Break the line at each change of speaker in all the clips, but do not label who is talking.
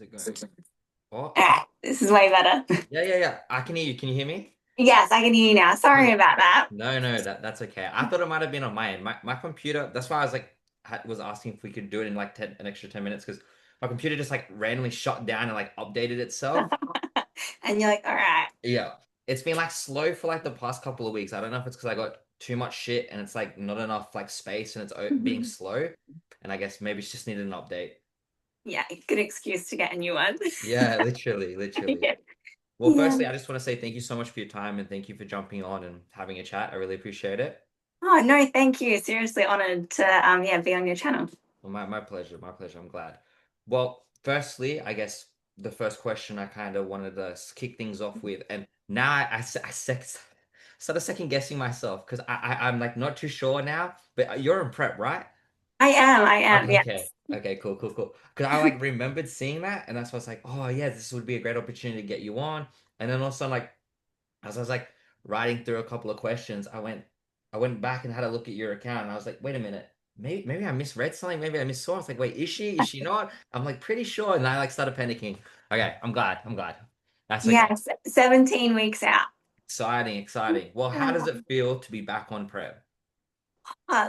it going? Oh,
This is way better.
yeah. I can hear you. Can you hear me?
Yes, I can hear you now. Sorry
Okay.
about that.
No, that's okay. I thought it might have been on my end. My computer, that's why I was like, was asking if we could do it in like an extra 10 minutes because my computer just like randomly shut down and like updated itself.
And you're like, all right.
Yeah. It's been like slow for like the past couple of weeks. I don't know if it's because I got too much shit and it's like not enough like space and it's being slow. And I guess maybe it's just needed an update.
Yeah, good excuse to get a new one.
Yeah, literally.
Yeah.
Well,
Yeah.
firstly, I just want to say thank you so much for your time and thank you for jumping on and having a chat. I really appreciate it.
Oh no, thank you. Seriously honored to yeah, be on your channel.
Well, my pleasure, my pleasure. I'm glad. Well, firstly, I guess the first question I kind of wanted to kick things off with, and now started second guessing myself because I'm like not too sure now, but you're in prep, right?
I am,
Okay.
yes.
Okay, cool. Because I like remembered seeing that, and that's why I was like, oh yeah, this would be a great opportunity to get you on. And then also like as I was like writing through a couple of questions, I went back and had a look at your account, and I was like, wait a minute, maybe I misread something, maybe I missaw. I was like, wait, is she? Is she not? I'm like pretty sure, and I like started panicking. Okay, I'm glad. That's okay.
Yes, 17 weeks out.
Exciting. Well, how does it feel to be back on prep?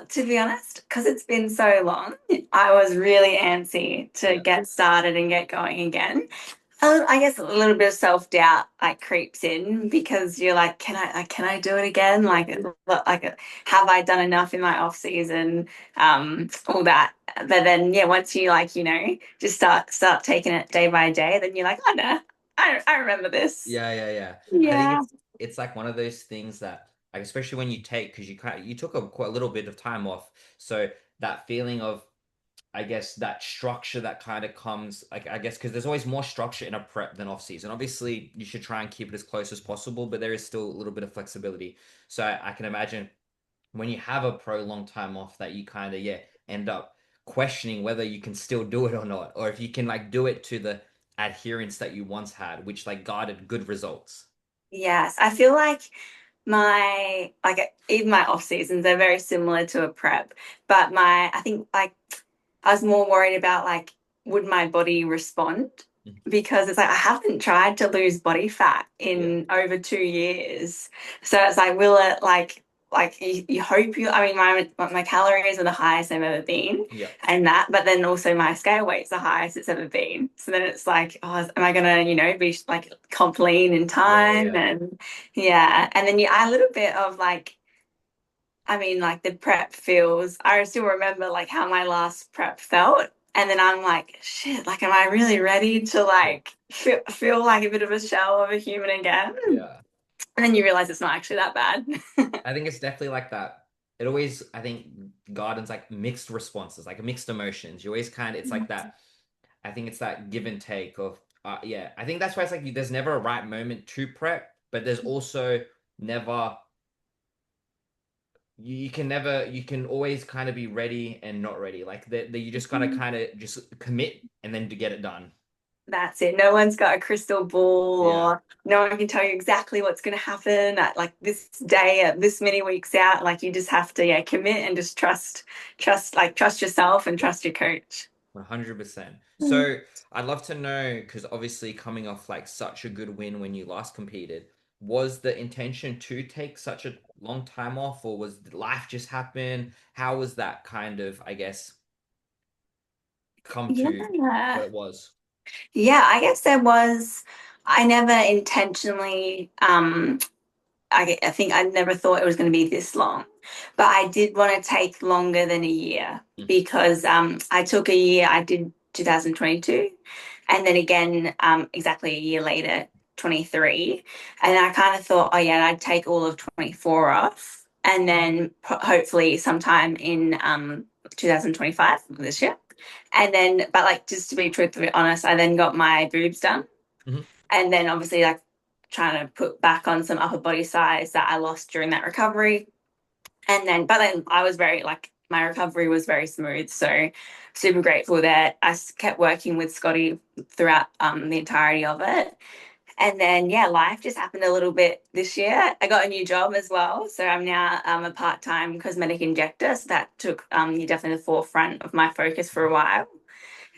To be honest, because it's been so long, I was really antsy to
Yeah,
get started and get going again. I guess a little bit of self-doubt like creeps in because you're like, can I do it again?
yeah.
Have I done enough in my off season? All that. But then, yeah, once you like, just start taking it day by day, then you're like, oh no, I remember this.
Yeah. I think
Yeah.
it's like one of those things that like especially when you take because you took a quite a little bit of time off, so that feeling of I guess that structure that kind of comes like I guess because there's always more structure in a prep than off season. Obviously, you should try and keep it as close as possible, but there is still a little bit of flexibility. So I can imagine when you have a prolonged time off that you kind of end up questioning whether you can still do it or not, or if you can like do it to the adherence that you once had, which like guarded good results.
Yes, I feel like even my off seasons are very similar to a prep, but my I think like I was more worried about like would my body respond
Mhm.
because it's like I haven't tried to lose body fat
Yeah,
in over 2 years. So it's like will it like you hope you I mean my calories are the highest they've ever been
yeah,
and that but then also my scale weight's the highest it's ever been. So then it's like oh am I gonna be like comp lean in time
yeah.
and yeah and then you add a little bit of like I mean, like the prep feels, I still remember like how my last prep felt. And then I'm like, shit, like, am I really ready to like feel like a bit of a shell of a human again?
Yeah.
And then you realize it's not actually that bad.
I think it's definitely like that. It always, I think, gardens like mixed responses, like mixed emotions. You always kind of, it's like that. I think it's that give and take of, yeah. I think that's why it's like there's never a right moment to prep, but there's also never, you can never, you can always kind of be ready and not ready. Like that, you just gotta kind of just commit and then to get it done.
That's it. No one's got a crystal ball
Yeah.
or no one can tell you exactly what's going to happen at like this day at this many weeks out. Like you just have to, yeah, commit and just trust yourself and trust your coach.
100%. So I'd love to know, because obviously coming off like such a good win when you last competed, was the intention to take such a long time off, or was life just happen? How was that kind of, I guess, come to what
Yeah.
it was?
Yeah, I guess there was, I never intentionally, I think I never thought it was going to be this long, but I did want to take longer than a year
Mhm.
because I took a year, I did 2022, and then again, exactly a year later, 23. And I kind of thought, oh, yeah, I'd take all of 24 off, and then hopefully sometime in 2025, this year. And then, but like, just to be truthfully honest, I then got my boobs done.
Mhm.
And then obviously like trying to put back on some upper body size that I lost during that recovery. And then, but then I was very like, my recovery was very smooth. So super grateful that I kept working with Scotty throughout the entirety of it. And then, yeah, life just happened a little bit this year. I got a new job as well. So I'm now a part time cosmetic injector. So that took definitely the forefront of my focus for a while.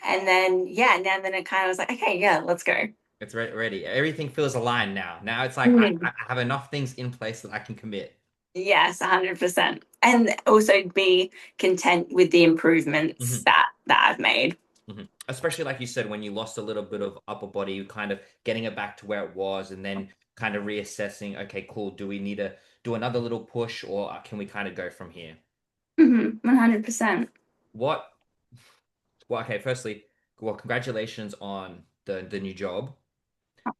And then, yeah, now then it kind of was like, okay, yeah, let's go.
It's ready. Everything feels aligned now. Now it's like I
Mhm.
have enough things in place that I can commit.
Yes, 100%. And also be content with the improvements
Hmm.
that I've made.
Hmm. Especially like you said, when you lost a little bit of upper body, kind of getting it back to where it was, and then kind of reassessing, okay, cool, do we need to do another little push, or can we kind of go from here?
100%.
What Well, okay, firstly, well, congratulations on the new job.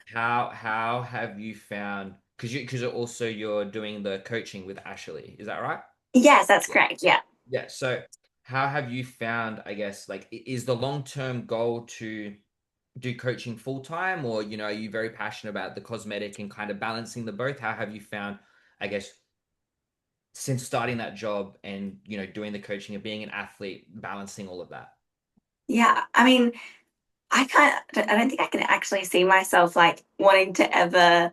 How have you found, because you're doing the coaching with Ashley, is that right?
Yes, that's
Yeah.
correct. Yeah.
Yeah. So how have you found, I guess, like is the long-term goal to do coaching full time, or are you very passionate about the cosmetic and kind of balancing the both? How have you found, I guess, since starting that job and doing the coaching and being an athlete, balancing all of that?
Yeah. I mean, I don't think I can actually see myself like wanting to ever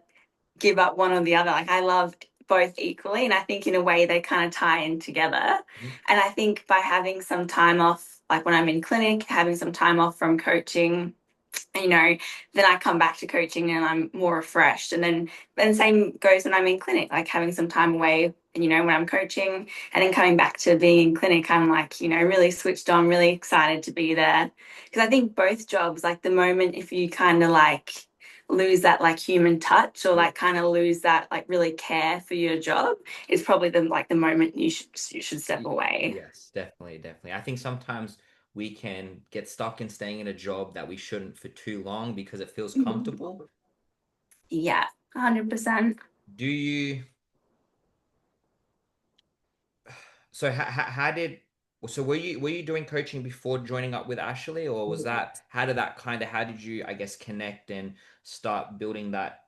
give up one or the other. Like I love both equally, and I think in a way they kind of tie in together.
Mhm.
And I think by having some time off, like when I'm in clinic, having some time off from coaching, you know, then I come back to coaching and I'm more refreshed. And then same goes when I'm in clinic, like having some time away, when I'm coaching and then coming back to being in clinic, I'm like, really switched on, really excited to be there. Because I think both jobs, like the moment if you kind of like lose that like human touch or
Yeah.
like kind of lose that like really care for your job, is probably the moment you should step away.
Yes, definitely, definitely. I think sometimes we can get stuck in staying in a job that we shouldn't for too long because it feels comfortable.
Yeah, 100%.
Do you, so how did, so were you doing coaching before joining up with Ashley, or was that, how did you, I guess, connect and start building that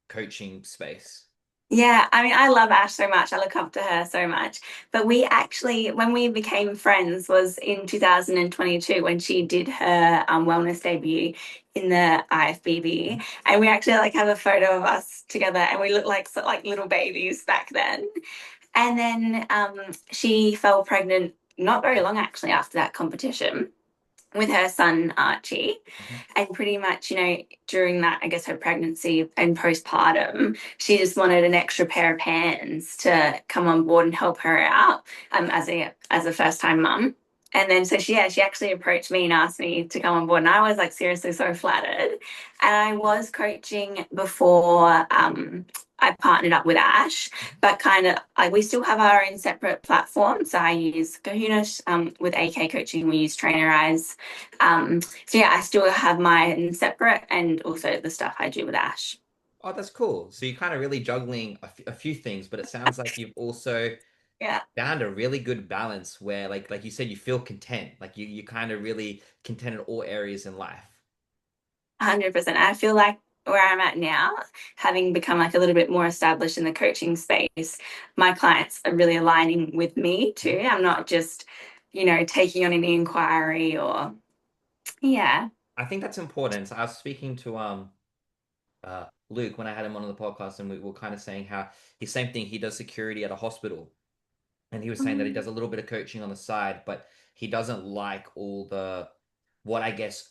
coaching space?
Yeah, I mean, I love Ash so much. I look up to her so much. But we actually, when we became friends, was in 2022 when she did her wellness debut in the IFBB, and we actually like have a photo of us together, and we look like like little babies back then. And then she fell pregnant not very long actually after that competition with her son Archie.
Mhm.
And pretty much, during that, I guess her pregnancy and postpartum, she just wanted an extra pair of hands to come on board and help her out as a first time mum. And then so she actually approached me and asked me to come on board. And I was like seriously so flattered. And I was coaching before I partnered up with Ash, but kind of like we still have our own separate platforms. So I use Kahuna with AK coaching, we use Trainer Eyes. So yeah, I still have mine separate and also the stuff I do with Ash.
Oh, that's cool. So you're kind of really juggling a few things, but it sounds like you've also
Yeah,
found a really good balance where, like you said, you feel content. Like you kind of really content in all areas in life.
100%. I feel like where I'm at now, having become like a little bit more established in the coaching space, my clients are really aligning with me too. I'm not just, taking on any inquiry or, yeah.
I think that's important. So I was speaking to Luke when I had him on the podcast, and we were kind of saying how he's same thing. He does security at a hospital, and he was saying that he does a little bit of coaching on the side, but he doesn't like all the what I guess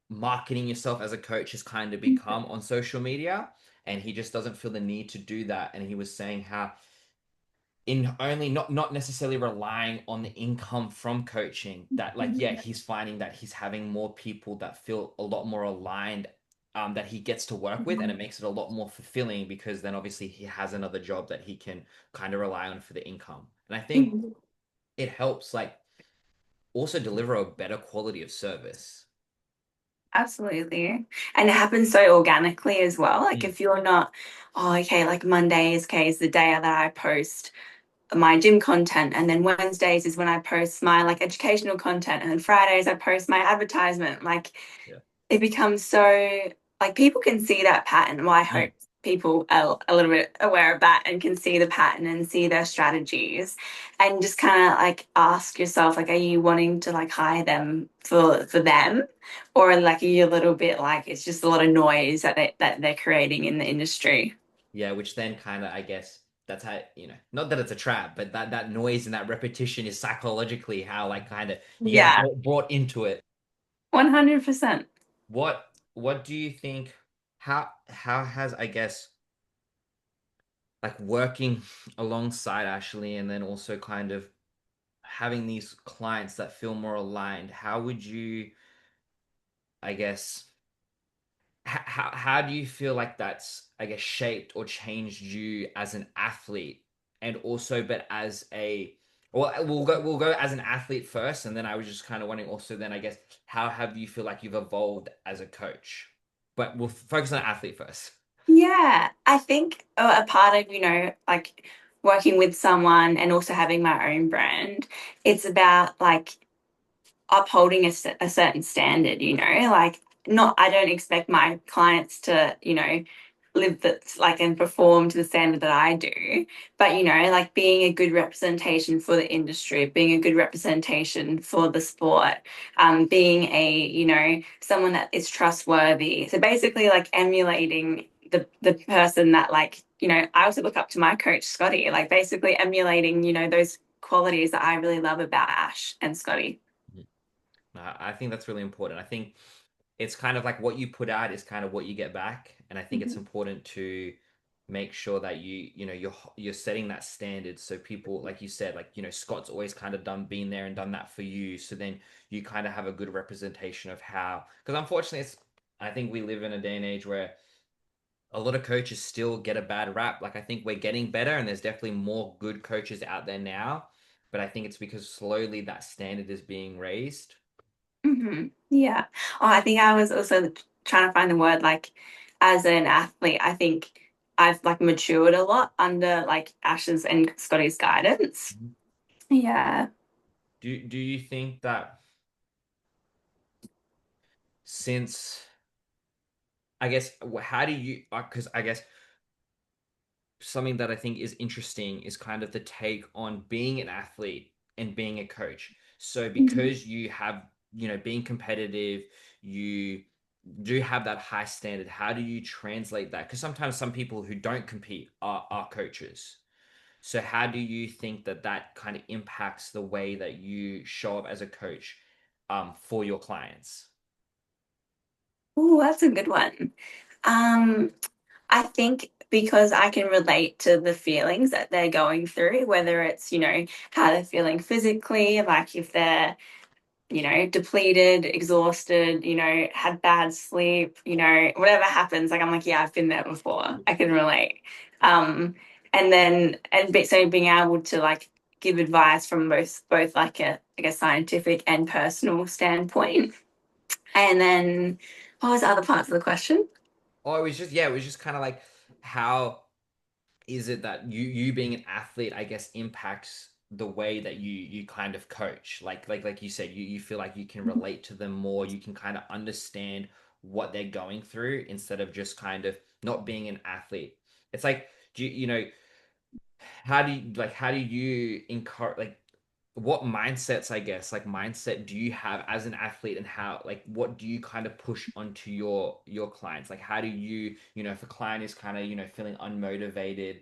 marketing yourself as a coach has kind of become on social media, and he just doesn't feel the need to do that. And he was saying how in only not necessarily relying on the income from coaching, that like yeah, he's finding that he's having more people that feel a lot more aligned, that he gets to work with, and it makes it a lot more fulfilling because then obviously he has another job that he can kind of rely on for the income. And I think it helps like also deliver a better quality of service.
Absolutely. And it happens so organically as well. Like
Mm.
if you're not, oh, okay, like Mondays, okay, is the day that I post my gym content, and then Wednesdays is when I post my like educational content, and then Fridays I post my advertisement. Like
Yeah.
it becomes so like people can see that pattern. Well, I
Mm.
hope people are a little bit aware of that and can see the pattern and see their strategies and just kind of like ask yourself like, are you wanting to like hire them for them, or like are you a little bit like it's just a lot of noise that they're creating in the industry?
Yeah, which then kind of, I guess, that's how, not that it's a trap, but that noise and that repetition is psychologically how like kind of you get
Yeah,
brought into it.
100%.
What do you think, how has, I guess, like working alongside Ashley and then also kind of having these clients that feel more aligned, how would you, I guess, how do you feel like that's, I guess, shaped or changed you as an athlete and also, but as a, well, we'll go as an athlete first, and then I was just kind of wondering also then, I guess, how have you feel like you've evolved as a coach? But we'll focus on athlete first.
Yeah, I think a part of, like working with someone and also having my own brand, it's about like upholding a certain standard, like not, I don't expect my clients to, live that like and perform to the standard that I do, but like being a good representation for the industry, being a good representation for the sport, being a, someone that is trustworthy. So basically like emulating the person that like, I also look up to my coach Scotty, like basically emulating, those qualities that I really love about Ash and Scotty.
I think that's really important. I think it's kind of like what you put out is kind of what you get back, and I think it's
Mhm.
important to make sure that you're setting that standard so people, like you said, like Scott's always kind of done been there and done that for you, so then you kind of have a good representation of how, because unfortunately it's, I think we live in a day and age where a lot of coaches still get a bad rap. Like I think we're getting better and there's definitely more good coaches out there now, but I think it's because slowly that standard is being raised.
Yeah. Oh, I think I was also trying to find the word like as an athlete, I think I've like matured a lot under like Ash's and Scotty's guidance.
Mhm.
Yeah.
Do you think that since, I guess, how do you, because I guess something that I think is interesting is kind of the take on being an athlete and being a coach. So
Mhm.
because you have, being competitive, you do have that high standard. How do you translate that? Because sometimes some people who don't compete are coaches. So how do you think that that kind of impacts the way that you show up as a coach, for your clients?
Oh, that's a good one. Um, I think because I can relate to the feelings that they're going through, whether it's, how they're feeling physically, like if they're depleted, exhausted, had bad sleep, whatever happens, like I'm like, yeah, I've been there before. I can relate. Um, and then so being able to like give advice from both like a like a scientific and personal standpoint. And then what was the other parts of the question?
Oh, it was just, yeah, it was just kind of like, how is it that you being an athlete, I guess, impacts the way that you kind of coach? Like you said, you feel like you can relate to them more, you can kind of understand what they're going through instead of just kind of not being an athlete. It's like, how do you encourage, like, what mindsets, I guess, like mindset do you have as an athlete, and how, like, what do you kind of push onto your clients? Like how do you, if a client is kind of, feeling unmotivated,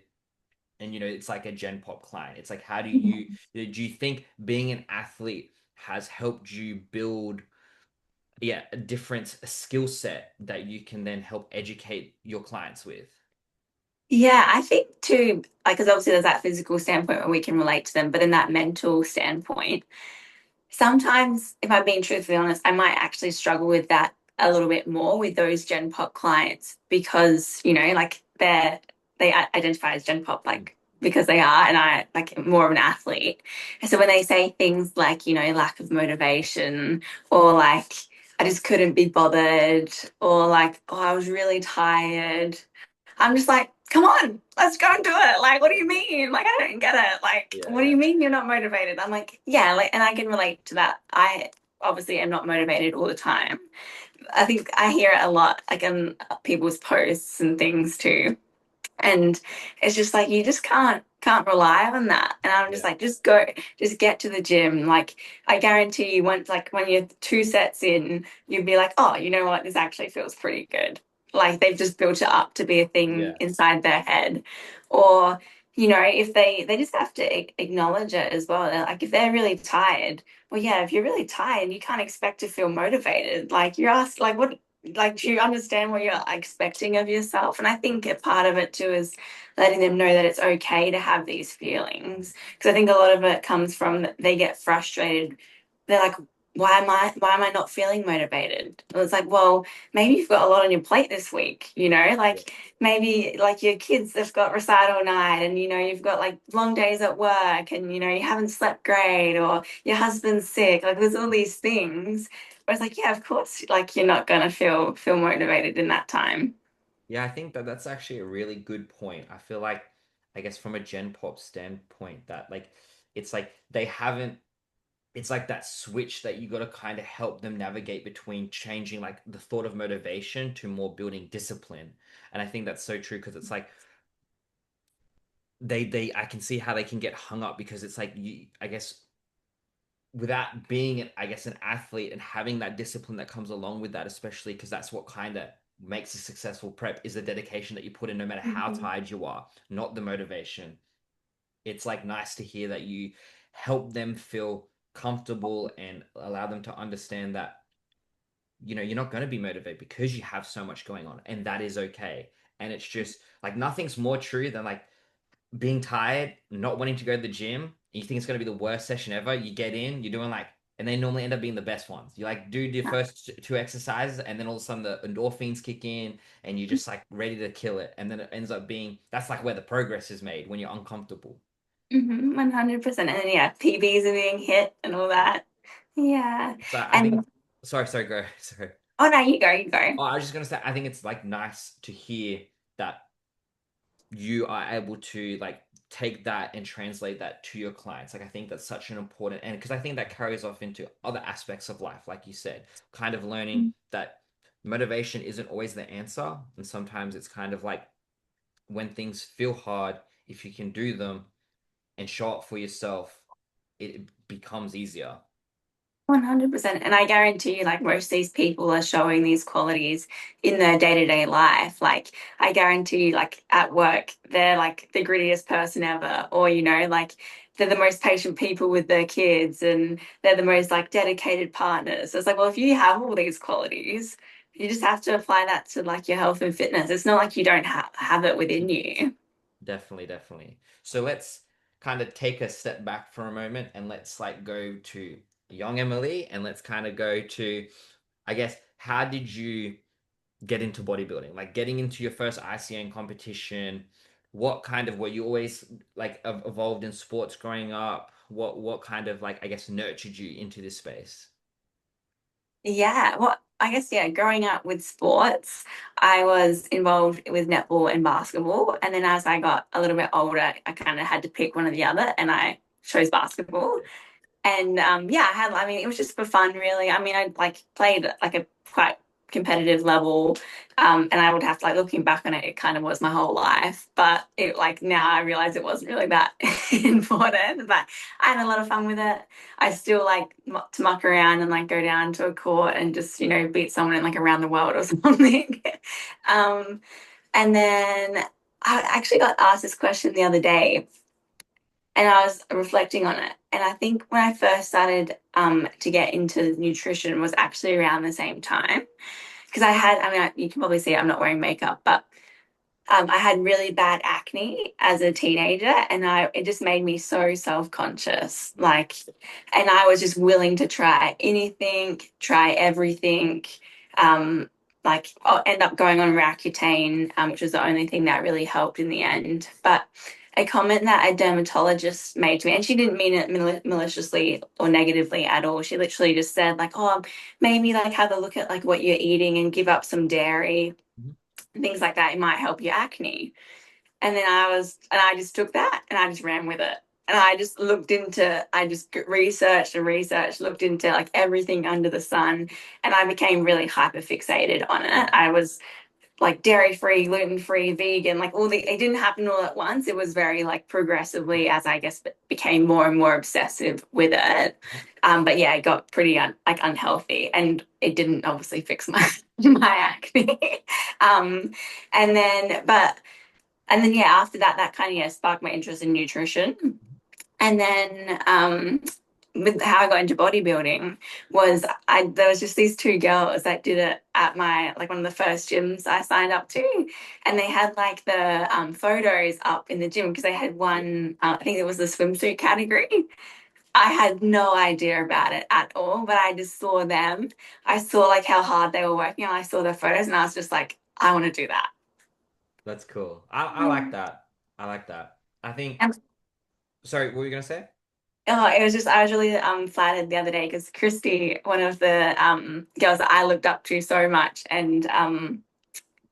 and it's like a Gen Pop client, it's like, how do you think being an athlete has helped you build, yeah, a different skill set that you can then help educate your clients with?
Yeah, I think too, like, because obviously there's that physical standpoint where we can relate to them, but in that mental standpoint, sometimes, if I'm being truthfully honest, I might actually struggle with that a little bit more with those Gen Pop clients because, like they identify as Gen Pop
Mm.
like because they are, and I like more of an athlete. And so when they say things like, lack of motivation or like I just couldn't be bothered or like, oh, I was really tired. I'm just like, come on, let's go and do it. Like, what do you mean? Like, I don't get it. Like,
Yeah,
what do
yeah.
you mean you're not motivated? I'm like, yeah, like, and I can relate to that. I obviously am not motivated all the time. I think I hear it a lot, like in people's posts and things too. And it's just like you just can't rely on that. And I'm just
Yeah.
like, just go, just get to the gym. Like I guarantee you once like when you're two sets in, you'll be like, oh, you know what, this actually feels pretty good. Like they've just built it up to be a thing
Yeah.
inside their head. Or if they just have to acknowledge it as well. Like if they're really tired, well, yeah, if you're really tired, you can't expect to feel motivated. Like you're asked, like what, like do you understand what you're expecting of yourself? And I think a part of it too is letting them know that it's okay to have these feelings. Because I think a lot of it comes from that they get frustrated. They're like, why am I not feeling motivated? And it's like, well, maybe you've got a lot on your plate this week, like maybe like your kids have got recital night and you've got like long days at work and you haven't slept great or your husband's sick, like there's all these things where it's like, yeah, of course, like you're not gonna feel motivated in that time.
Yeah, I think that that's actually a really good point. I feel like, I guess from a Gen Pop standpoint, that like it's like they haven't, it's like that switch that you got to kind of help them navigate between changing like the thought of motivation to more building discipline. And I think that's so true because it's like they I can see how they can get hung up because it's like you, I guess without being I guess an athlete and having that discipline that comes along with that, especially because that's what kind of makes a successful prep is the dedication that you put in no matter how
Mhm.
tired you are, not the motivation. It's like nice to hear that you help them feel comfortable and allow them to understand that you're not going to be motivated because you have so much going on and that is okay. And it's just like nothing's more true than like being tired, not wanting to go to the gym, and you think it's going to be the worst session ever. You get in, you're doing like, and they normally end up being the best ones. You like do your first two exercises, and then all of a sudden the endorphins kick in, and you're just like ready to kill it. And then it ends up being that's like where the progress is made when you're uncomfortable.
100%. And then, yeah, PBs are being hit and all that. Yeah.
So I think,
And
sorry, go, sorry.
oh no, you go.
Oh, I was just gonna say, I think it's like nice to hear that you are able to like take that and translate that to your clients. Like I think that's such an important and because I think that carries off into other aspects of life, like you said, kind of learning that motivation isn't always the answer. And sometimes it's kind of like when things feel hard, if you can do them and show up for yourself, it becomes easier.
100%. And I guarantee you, like, most of these people are showing these qualities in their day-to-day life. Like, I guarantee you, like, at work, they're like the grittiest person ever. Or, like, they're the most patient people with their kids and they're the most, like, dedicated partners. So it's like, well, if you have all these qualities, you just have to apply that to, like, your health and fitness. It's not like you don't have it within you.
Definitely, definitely. So let's kind of take a step back for a moment and let's like go to young Emily and let's kind of go to, I guess, how did you get into bodybuilding? Like getting into your first ICN competition, what kind of were you always like evolved in sports growing up? What kind of like I guess nurtured you into this space?
Yeah, well, I guess, yeah, growing up with sports, I was involved with netball and basketball. And then as I got a little bit older, I kind of had to pick one or the other, and I chose basketball. And yeah, I mean, it was just for fun, really. I mean, I like played like a quite competitive level. And I would have to, like, looking back on it, it kind of was my whole life. But it, like, now I realize it wasn't really that important. But I had a lot of fun with it. I still like to muck around and like go down to a court and just, beat someone in like around the world or something. um, and then I actually got asked this question the other day and I was reflecting on it. And I think when I first started to get into nutrition was actually around the same time because I mean, you can probably see I'm not wearing makeup, but I had really bad acne as a teenager, and it just made me so self-conscious. Like, and I was just willing to try anything, try everything. Um, like, I'll end up going on Roaccutane, which was the only thing that really helped in the end. But a comment that a dermatologist made to me, and she didn't mean it maliciously or negatively at all. She literally just said, like, "Oh, maybe like have a look at like what you're eating and give up some dairy."
Mhm.
Things like that, it might help your acne. And then I just took that and I just ran with it. And I just researched and researched, looked into like everything under the sun. And I became really hyper fixated on it. I was like dairy free, gluten free, vegan, like it didn't happen all at once. It was very like progressively as I guess became more and more obsessive with it. But yeah, it got pretty like unhealthy, and it didn't obviously fix my my acne. um, and then, but and then yeah, after that, that kind of yeah sparked my interest in nutrition. And then with how I got into bodybuilding was I there was just these two girls that did it at my like one of the first gyms I signed up to, and they had like the photos up in the gym because they had one I think it was the swimsuit category. I had no idea about it at all, but I just saw them. I saw like how hard they were working, and I saw their photos, and I was just like, I want to do that.
That's cool. I like that. I like that. I think.
And
Sorry, what were you gonna say?
oh, it was just I was really flattered the other day because Christy, one of the girls that I looked up to so much, and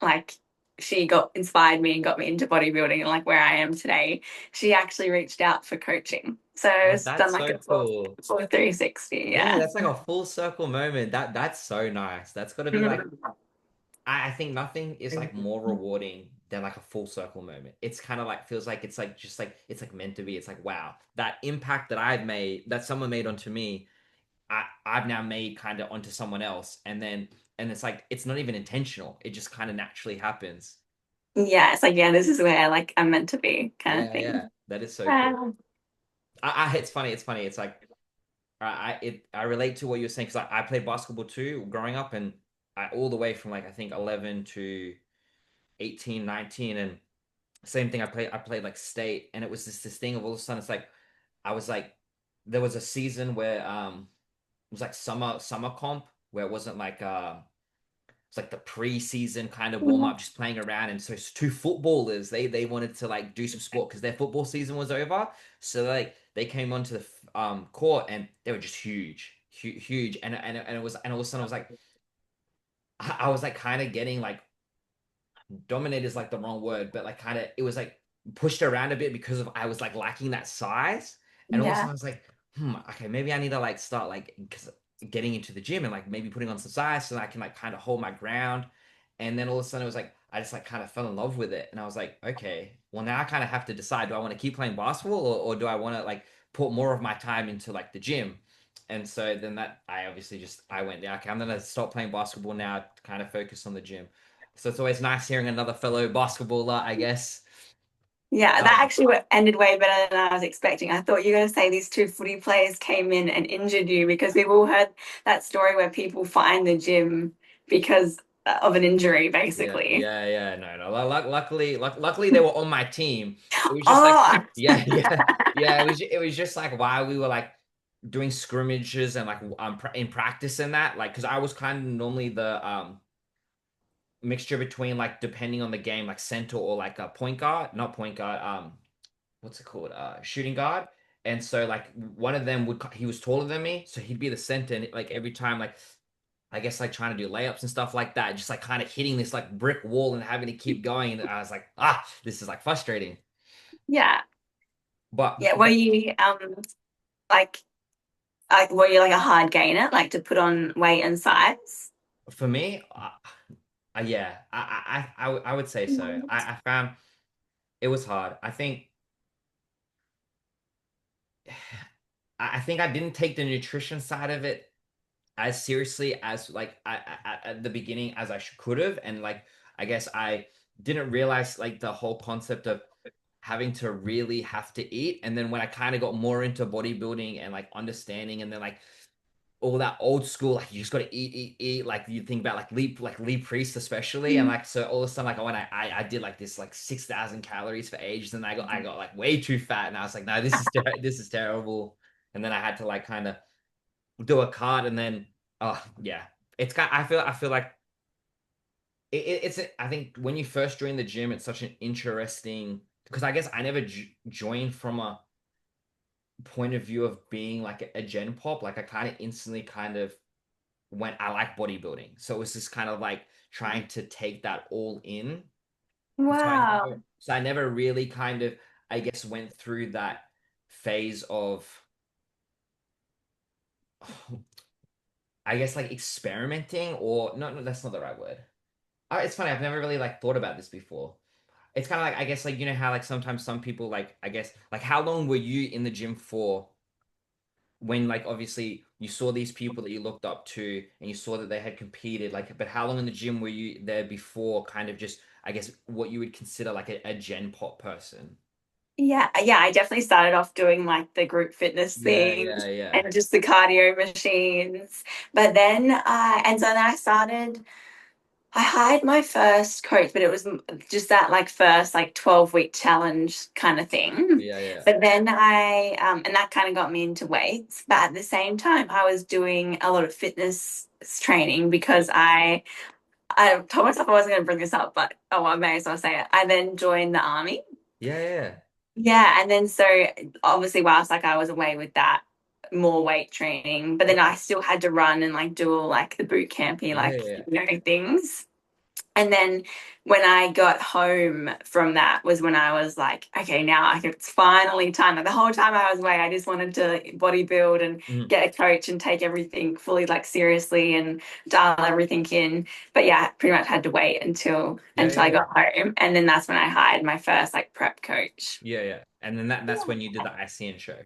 like she got inspired me and got me into bodybuilding and like where I am today. She actually reached out for coaching, so
Oh,
it's done
that's
like
so
a
cool.
full 360.
Yeah,
Yeah.
that's like a full circle moment. That's so nice. That's got to be like I think nothing is like more rewarding than like a full circle moment. It's kind of like feels like it's like just like it's like meant to be. It's like wow, that impact that I've made, that someone made onto me, I've now made kind of onto someone else, and it's like it's not even intentional. It just kind of naturally happens.
Yeah, it's like yeah, this is where like I'm meant to be kind of
Yeah, yeah,
thing.
that is so cool.
Wow.
It's funny. It's funny. It's like I relate to what you're saying because I played basketball too growing up, and I all the way from like I think 11 to 18, 19, and same thing. I played like state, and it was this thing of all of a sudden it's like I was like there was a season where it was like summer comp where it wasn't like it's like the preseason kind of warm up, just playing around. And so it's two footballers, they wanted to like do some sport because their football season was over. So like they came onto the court and they were just huge, huge. And it was and all of a sudden I was like I was like kind of getting like dominate is like the wrong word, but like kind of it was like pushed around a bit because of I was like lacking that size. And also
Yeah.
I was like, okay, maybe I need to like start like because getting into the gym and like maybe putting on some size so that I can like kind of hold my ground. And then all of a sudden it was like I just like kind of fell in love with it. And I was like, okay, well now I kind of have to decide, do I want to keep playing basketball or do I want to like put more of my time into like the gym? And so then that I obviously just I went, yeah, okay, I'm gonna stop playing basketball now to kind of focus on the gym. So it's always nice hearing another fellow basketballer, I guess.
Yeah, that
Um,
actually ended way better than I was expecting. I thought you were going to say these two footy players came in and injured you because we've all heard that story where people find the gym because of an injury,
yeah,
basically.
yeah. No, no. Luckily, they were on my team. It was just like,
Oh,
yeah, yeah, yeah. It was just like while we were like doing scrimmages and like in practice and that, like, because I was kind of normally the mixture between like depending on the game, like center or like a point guard, not point guard. What's it called? Shooting guard. And so like one of them he was taller than me, so he'd be the center, and like every time like I guess like trying to do layups and stuff like that, just like kind of hitting this like brick wall and having to keep going. And I was like, this is like frustrating.
yeah.
But
Yeah. Were you like were you like a hard gainer, like to put on weight and size?
for me, yeah, I would say so. I found it was hard. I think I didn't take the nutrition side of it as seriously as like at the beginning as I could have, and like I guess I didn't realize like the whole concept of having to really have to eat. And then when I kind of got more into bodybuilding and like understanding, and then like all that old school, like you just got to eat. Like you think about like Lee Priest especially, and like so all of a sudden like when I did like this like 6,000 calories for ages, and I got like way too fat, and I was like, no, this is terrible. And then I had to like kind of do a card, and then oh yeah, it's got I feel like I think when you first join the gym, it's such an interesting because I guess I never joined from a point of view of being like a gen pop. Like I kind of instantly kind of went, I like bodybuilding. So it was just kind of like trying to take that all in.
Wow.
So I never really kind of, I guess, went through that phase of, I guess, like experimenting or no, that's not the right word. It's funny. I've never really like thought about this before. It's kind of like, I guess, like, you know how like sometimes some people like, I guess, like how long were you in the gym for when like obviously you saw these people that you looked up to and you saw that they had competed, like, but how long in the gym were you there before kind of just, I guess, what you would consider like a gen pop person?
Yeah, yeah, I definitely started off doing like the group fitness
Yeah,
thing
yeah, yeah.
and just the cardio machines. But then and so then I hired my first coach, but it was just that like first like 12-week challenge kind of thing.
Yeah, yeah.
But then and that kind of got me into weights. But at the same time, I was doing a lot of fitness training because I told myself I wasn't going to bring this up, but oh, I may as well say it. I then joined the army.
Yeah, yeah.
Yeah, and then so obviously whilst like I was away with that more weight training, but then
Yeah.
I still had to run and like do all like the boot campy
Yeah,
like
yeah.
things. And then when I got home from that was when I was like, okay, now it's finally time. Like the whole time I was away, I just wanted to bodybuild and
Mhm.
get a coach and take everything fully like seriously and dial everything in. But yeah, pretty much had to wait
Yeah,
until
yeah,
I
yeah.
got home. And then that's when I hired my first like prep coach.
Yeah, yeah. And then that's when you did the ICN show.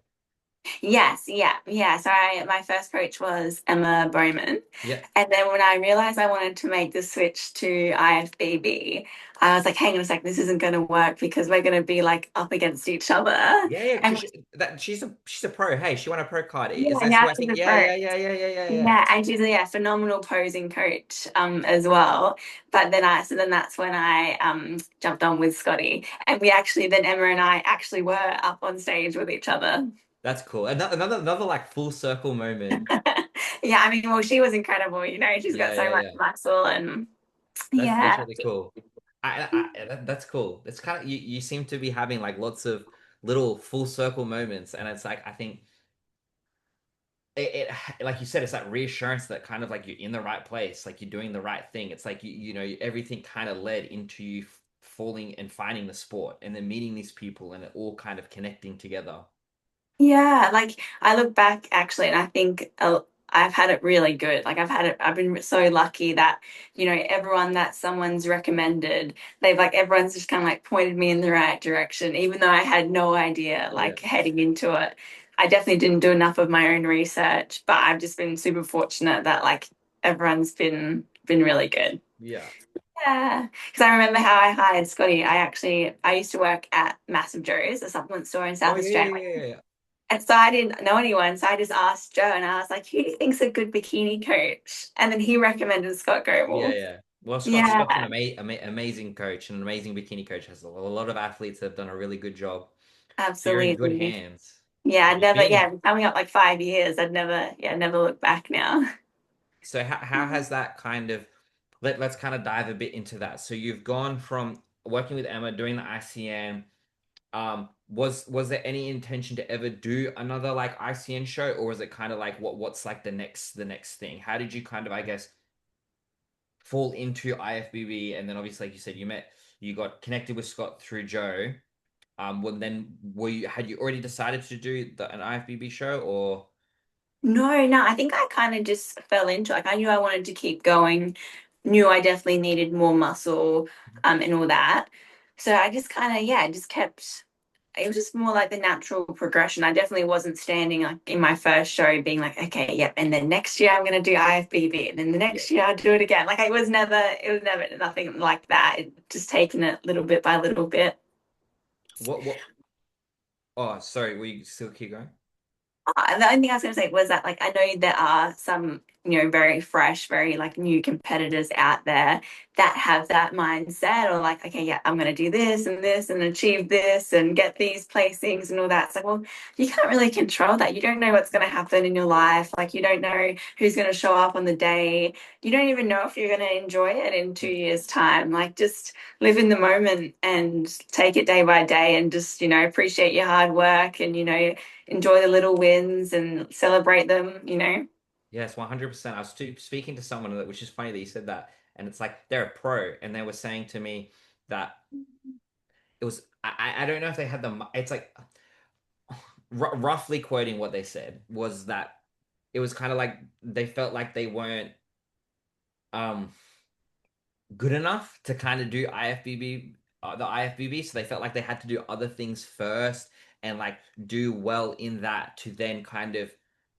Yes, yeah, yeah. So my first coach was Emma Bowman.
Yeah.
And then when I realized I wanted to make the switch to IFBB, I was like, hang on a sec, this isn't going to work because we're going to be like up against each other.
Yeah, yeah,
And
because she's a pro. Hey, she won a pro card. Is
yeah,
that who
now
I
she's
think?
a
Yeah,
pro.
yeah, yeah, yeah, yeah, yeah, yeah.
Yeah, and she's a phenomenal posing coach as well. But then then that's when I jumped on with Scotty. And we actually then Emma and I actually were up on stage with each other.
That's cool. Another like full circle moment.
Yeah, I mean, well, she was incredible, she's
Yeah,
got so
yeah,
much
yeah.
muscle and
That's
yeah.
really cool. That's cool. It's kind of you seem to be having like lots of little full circle moments, and it's like I think like you said, it's that reassurance that kind of like you're in the right place, like you're doing the right thing. It's like you know everything kind of led into you falling and finding the sport, and then meeting these people, and it all kind of connecting together.
Yeah, like I look back actually, and I think I've had it really good. Like I've been so lucky that, everyone that someone's recommended, they've like, everyone's just kind of like pointed me in the right direction, even though I had no idea,
Yeah.
like heading into it. I definitely didn't do enough of my own research, but I've just been super fortunate that like everyone's been really good.
Yeah.
Yeah, because I remember how I hired Scotty. I used to work at Massive Joe's, a supplement store in
Oh
South
yeah, yeah,
Australia.
yeah, yeah, yeah.
And so I didn't know anyone. So I just asked Joe and I was like, who do you think's a good bikini coach? And then he recommended Scott
Yeah,
Goble.
yeah. Well,
Yeah,
Scott's an amazing coach, an amazing bikini coach. Has a lot of athletes that have done a really good job. So you're in good
absolutely.
hands.
Yeah,
You've been.
coming up like 5 years. Never look back now.
So how has that kind of let's kind of dive a bit into that. So you've gone from working with Emma, doing the ICN. Was there any intention to ever do another like ICN show, or was it kind of like what's like the next thing? How did you kind of, I guess, fall into IFBB? And then obviously, like you said, you got connected with Scott through Joe. Well, then had you already decided to do an IFBB show, or
No, no, I think I kind of just fell into it. Like I knew I wanted to keep going, knew I definitely needed more muscle, and all that. So I just kind of, yeah, just kept it was just more like the natural progression. I definitely wasn't standing like in my first show being like, okay, yep, and then next year I'm gonna do IFBB, and then the
yeah?
next year I'll do it again. Like it was never nothing like that. It just taking it little bit by little bit.
What? Oh, sorry. Will you still keep going?
The only thing I was going to say was that, like, I know there are some, very fresh, very like new competitors out there that have that mindset or like, okay, yeah, I'm going to do this and achieve this and get these placings and all that. It's like, well, you can't really control that. You don't know what's going to happen in your life. Like, you don't know who's going to show up on the day. You don't even know if you're going to enjoy it in 2 years' time. Like, just live in the moment and take it day by day and just, appreciate your hard work and, enjoy the little wins and celebrate them.
Yes, 100%. I was speaking to someone that, which is funny that you said that, and it's like they're a pro, and they were saying to me that it was I don't know if they had it's like roughly quoting what they said was that it was kind of like they felt like they weren't um good enough to kind of do the IFBB, so they felt like they had to do other things first and like do well in that to then kind of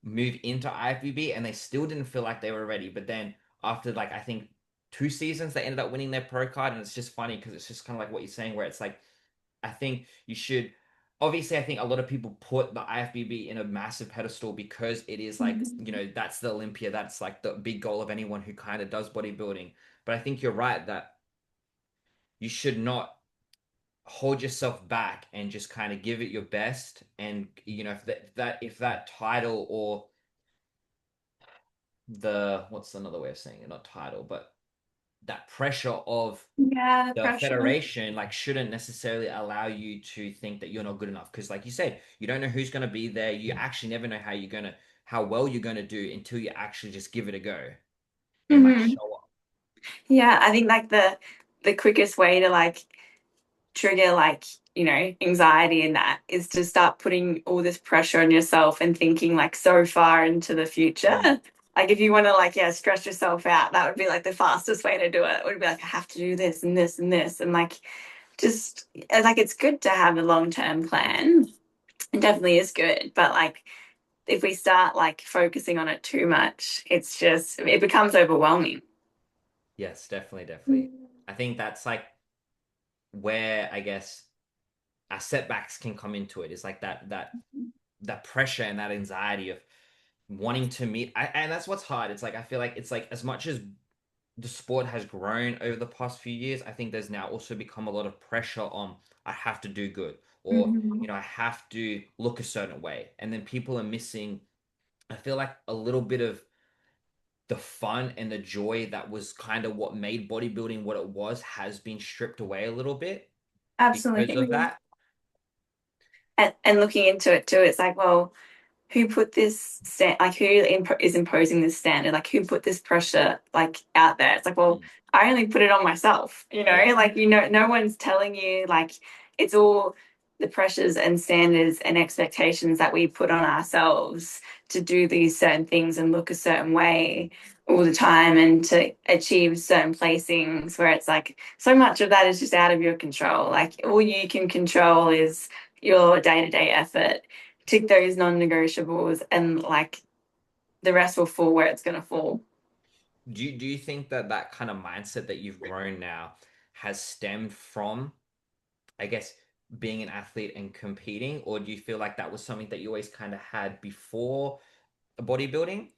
move into IFBB and they still didn't feel like they were ready. But then after like I think 2 seasons, they ended up winning their pro card, and it's just funny because it's just kind of like what you're saying, where it's like I think you should. Obviously, I think a lot of people put the IFBB in a massive pedestal because it is like, that's the Olympia, that's like the big goal of anyone who kind of does bodybuilding. But I think you're right that you should not hold yourself back and just kind of give it your best. And if that title or the what's another way of saying it, not title, but that pressure of
Yeah, the
the
pressure.
federation like shouldn't necessarily allow you to think that you're not good enough, because like you said, you don't know who's going to be there. You actually never know how well you're going to do until you actually just give it a go and like
Hmm.
show up.
Yeah, I think like the quickest way to like trigger like, anxiety and that is to start putting all this pressure on yourself and thinking like so far into the future.
Mm.
Like if you want to like, yeah, stress yourself out, that would be like the fastest way to do it. It would be like, I have to do this and this and this. And like just like it's good to have a long-term plan. It definitely is good. But like if we start like focusing on it too much, it becomes overwhelming.
Yes, definitely, definitely. I think that's like where I guess our setbacks can come into it. Is like that pressure and that anxiety of wanting to meet. And that's what's hard. It's like I feel like it's like as much as the sport has grown over the past few years, I think there's now also become a lot of pressure on I have to do good, or
Mhm.
I have to look a certain way. And then people are missing, I feel like a little bit of the fun and the joy that was kind of what made bodybuilding what it was has been stripped away a little bit because of
Absolutely.
that.
And looking into it too, it's like, well, who put this like is imposing this standard, like who put this pressure like out there? It's like, well,
Mm.
I only put it on myself,
Yeah.
like no one's telling you, like it's all the pressures and standards and expectations that we put on ourselves to do these certain things and look a certain way all the time and to achieve certain placings, where it's like so much of that is just out of your control. Like all you can control is your day-to-day effort. Tick those non-negotiables, and like the rest will fall where it's going to fall.
Do you think that that kind of mindset that you've grown now has stemmed from, I guess, being an athlete and competing, or do you feel like that was something that you always kind of had before bodybuilding?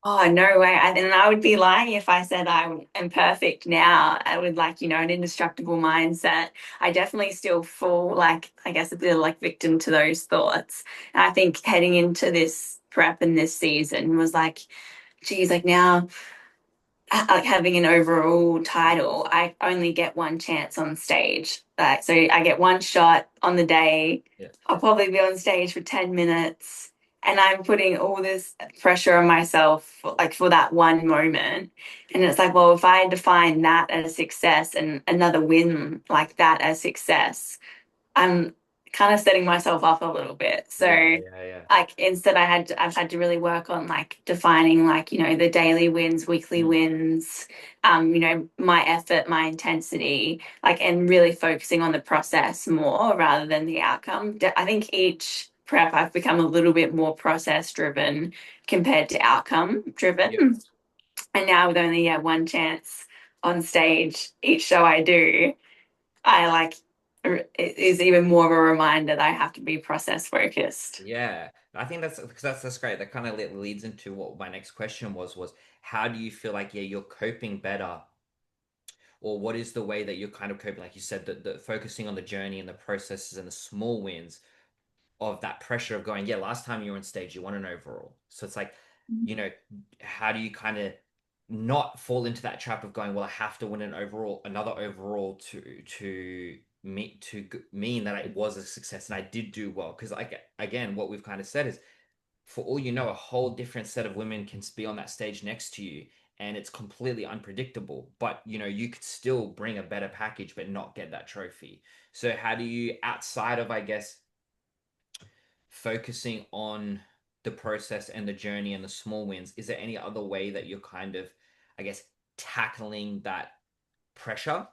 Oh, no way. And I would be lying if I said I am perfect now. I would like, an indestructible mindset. I definitely still fall like, I guess, a bit of like victim to those thoughts. And I think heading into this prep and this season was like, geez, like now like having an overall title, I only get one chance on stage. Like, so I get one shot on the day.
Yeah.
I'll probably be on stage for 10 minutes. And I'm putting all this pressure on myself for that one moment. And it's like, well, if I define that as success and another win like that as success, I'm kind of setting myself up a little bit.
Yeah,
So
yeah, yeah.
like instead I've had to really work on like defining like, the daily wins, weekly
Mm.
wins, my effort, my intensity, like and really focusing on the process more rather than the outcome. I think each prep I've become a little bit more process driven compared to outcome
Yep.
driven. And now with only one chance on stage each show I do, I like it is even more of a reminder that I have to be process focused.
Yeah. I think that's because that's great. That kind of leads into what my next question was how do you feel like you're coping better, or what is the way that you're kind of coping, like you said, the focusing on the journey and the processes and the small wins of that pressure of going, yeah, last time you were on stage, you won an overall. So it's like, you know, how do you kind of not fall into that trap of going, well, I have to win another overall to mean that it was a success and I did do well. Because like again, what we've kind of said is, for all you know, a whole different set of women can be on that stage next to you, and it's completely unpredictable. But you could still bring a better package, but not get that trophy. So how do you, outside of, I guess, focusing on the process and the journey and the small wins, is there any other way that you're kind of, I guess, tackling that pressure?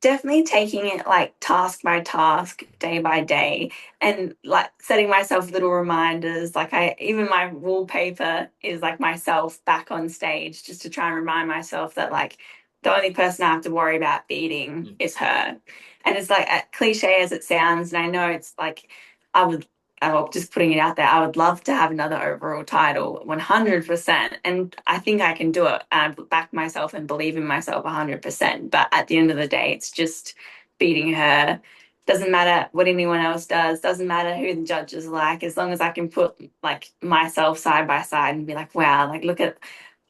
Definitely taking it like task by task, day by day, and like setting myself little reminders. Like I even my wallpaper is like myself back on stage just to try and remind myself that like the only person I have to worry about beating
Mm.
is her. And it's like cliche as it sounds, and I know it's like I would just putting it out there, I would love to have another overall title 100%. And I think I can do it. I back myself and believe in myself 100%. But at the end of the day, it's just beating her. Doesn't matter what anyone else does, doesn't matter who the judges like, as long as I can put like myself side by side and be like, wow, like look at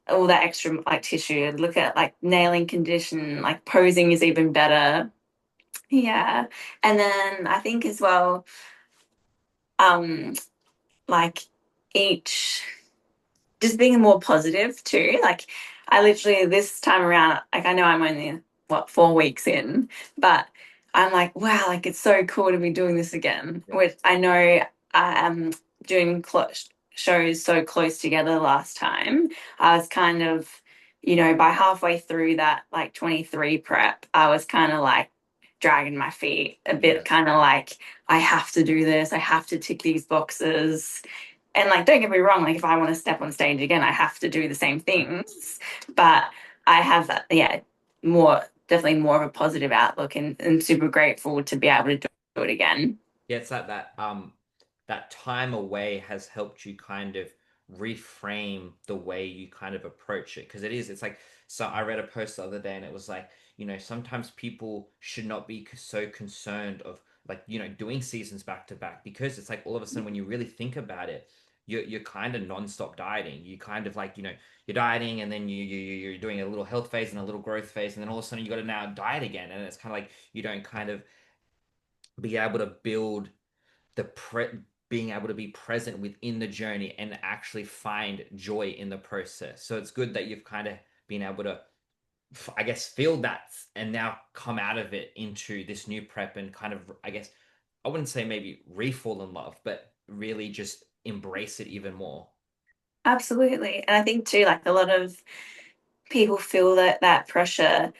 all that extra like tissue, look at like nailing condition, like posing is even better. Yeah. And then I think as well, um, like each just being more positive too. Like I literally this time around, like I know I'm only what 4 weeks in, but I'm like, wow, like it's so cool to be doing this again.
Yeah.
Which I know I am doing shows so close together last time. I was kind of, by halfway through that like 23 prep, I was kind of like dragging my feet a bit,
Yeah.
kind of like I have to do this, I have to tick these boxes. And like, don't get me wrong, like if I want to step on stage again, I have to do the same things. But I have, yeah, definitely more of a positive outlook and super grateful to be able to do it again.
Yeah, it's like that time away has helped you kind of reframe the way you kind of approach it because it's like so I read a post the other day and it was like, sometimes people should not be so concerned of like, doing seasons back to back because it's like all of a sudden when you really think about it, you're kind of non-stop dieting. You kind of like, you're dieting and then you're doing a little health phase and a little growth phase and then all of a sudden you got to now diet again and it's kind of like you don't kind of be able to build being able to be present within the journey and actually find joy in the process. So it's good that you've kind of been able to, I guess, feel that and now come out of it into this new prep and kind of, I guess, I wouldn't say maybe re-fall in love, but really just embrace it even more.
Absolutely. And I think too, like a lot of people feel that pressure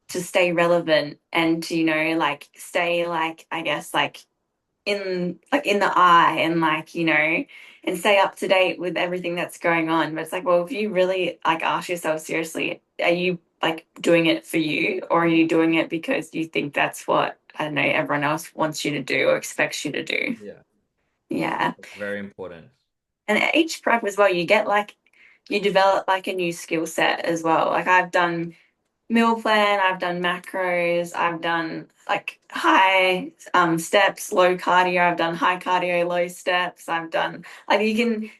to stay relevant and to, like stay like, I guess, like in the eye and like and stay up to date with everything that's going on, but it's like, well, if you really like ask yourself seriously, are you like doing it for you or are you doing it because you think that's what, I don't know, everyone else wants you to do or expects you to do?
Yeah,
Yeah.
it's very important.
And at each prep as well, you develop like a new skill set as well. Like I've done meal plan, I've done macros, I've done like high steps, low cardio, I've done high cardio, low steps, I've done like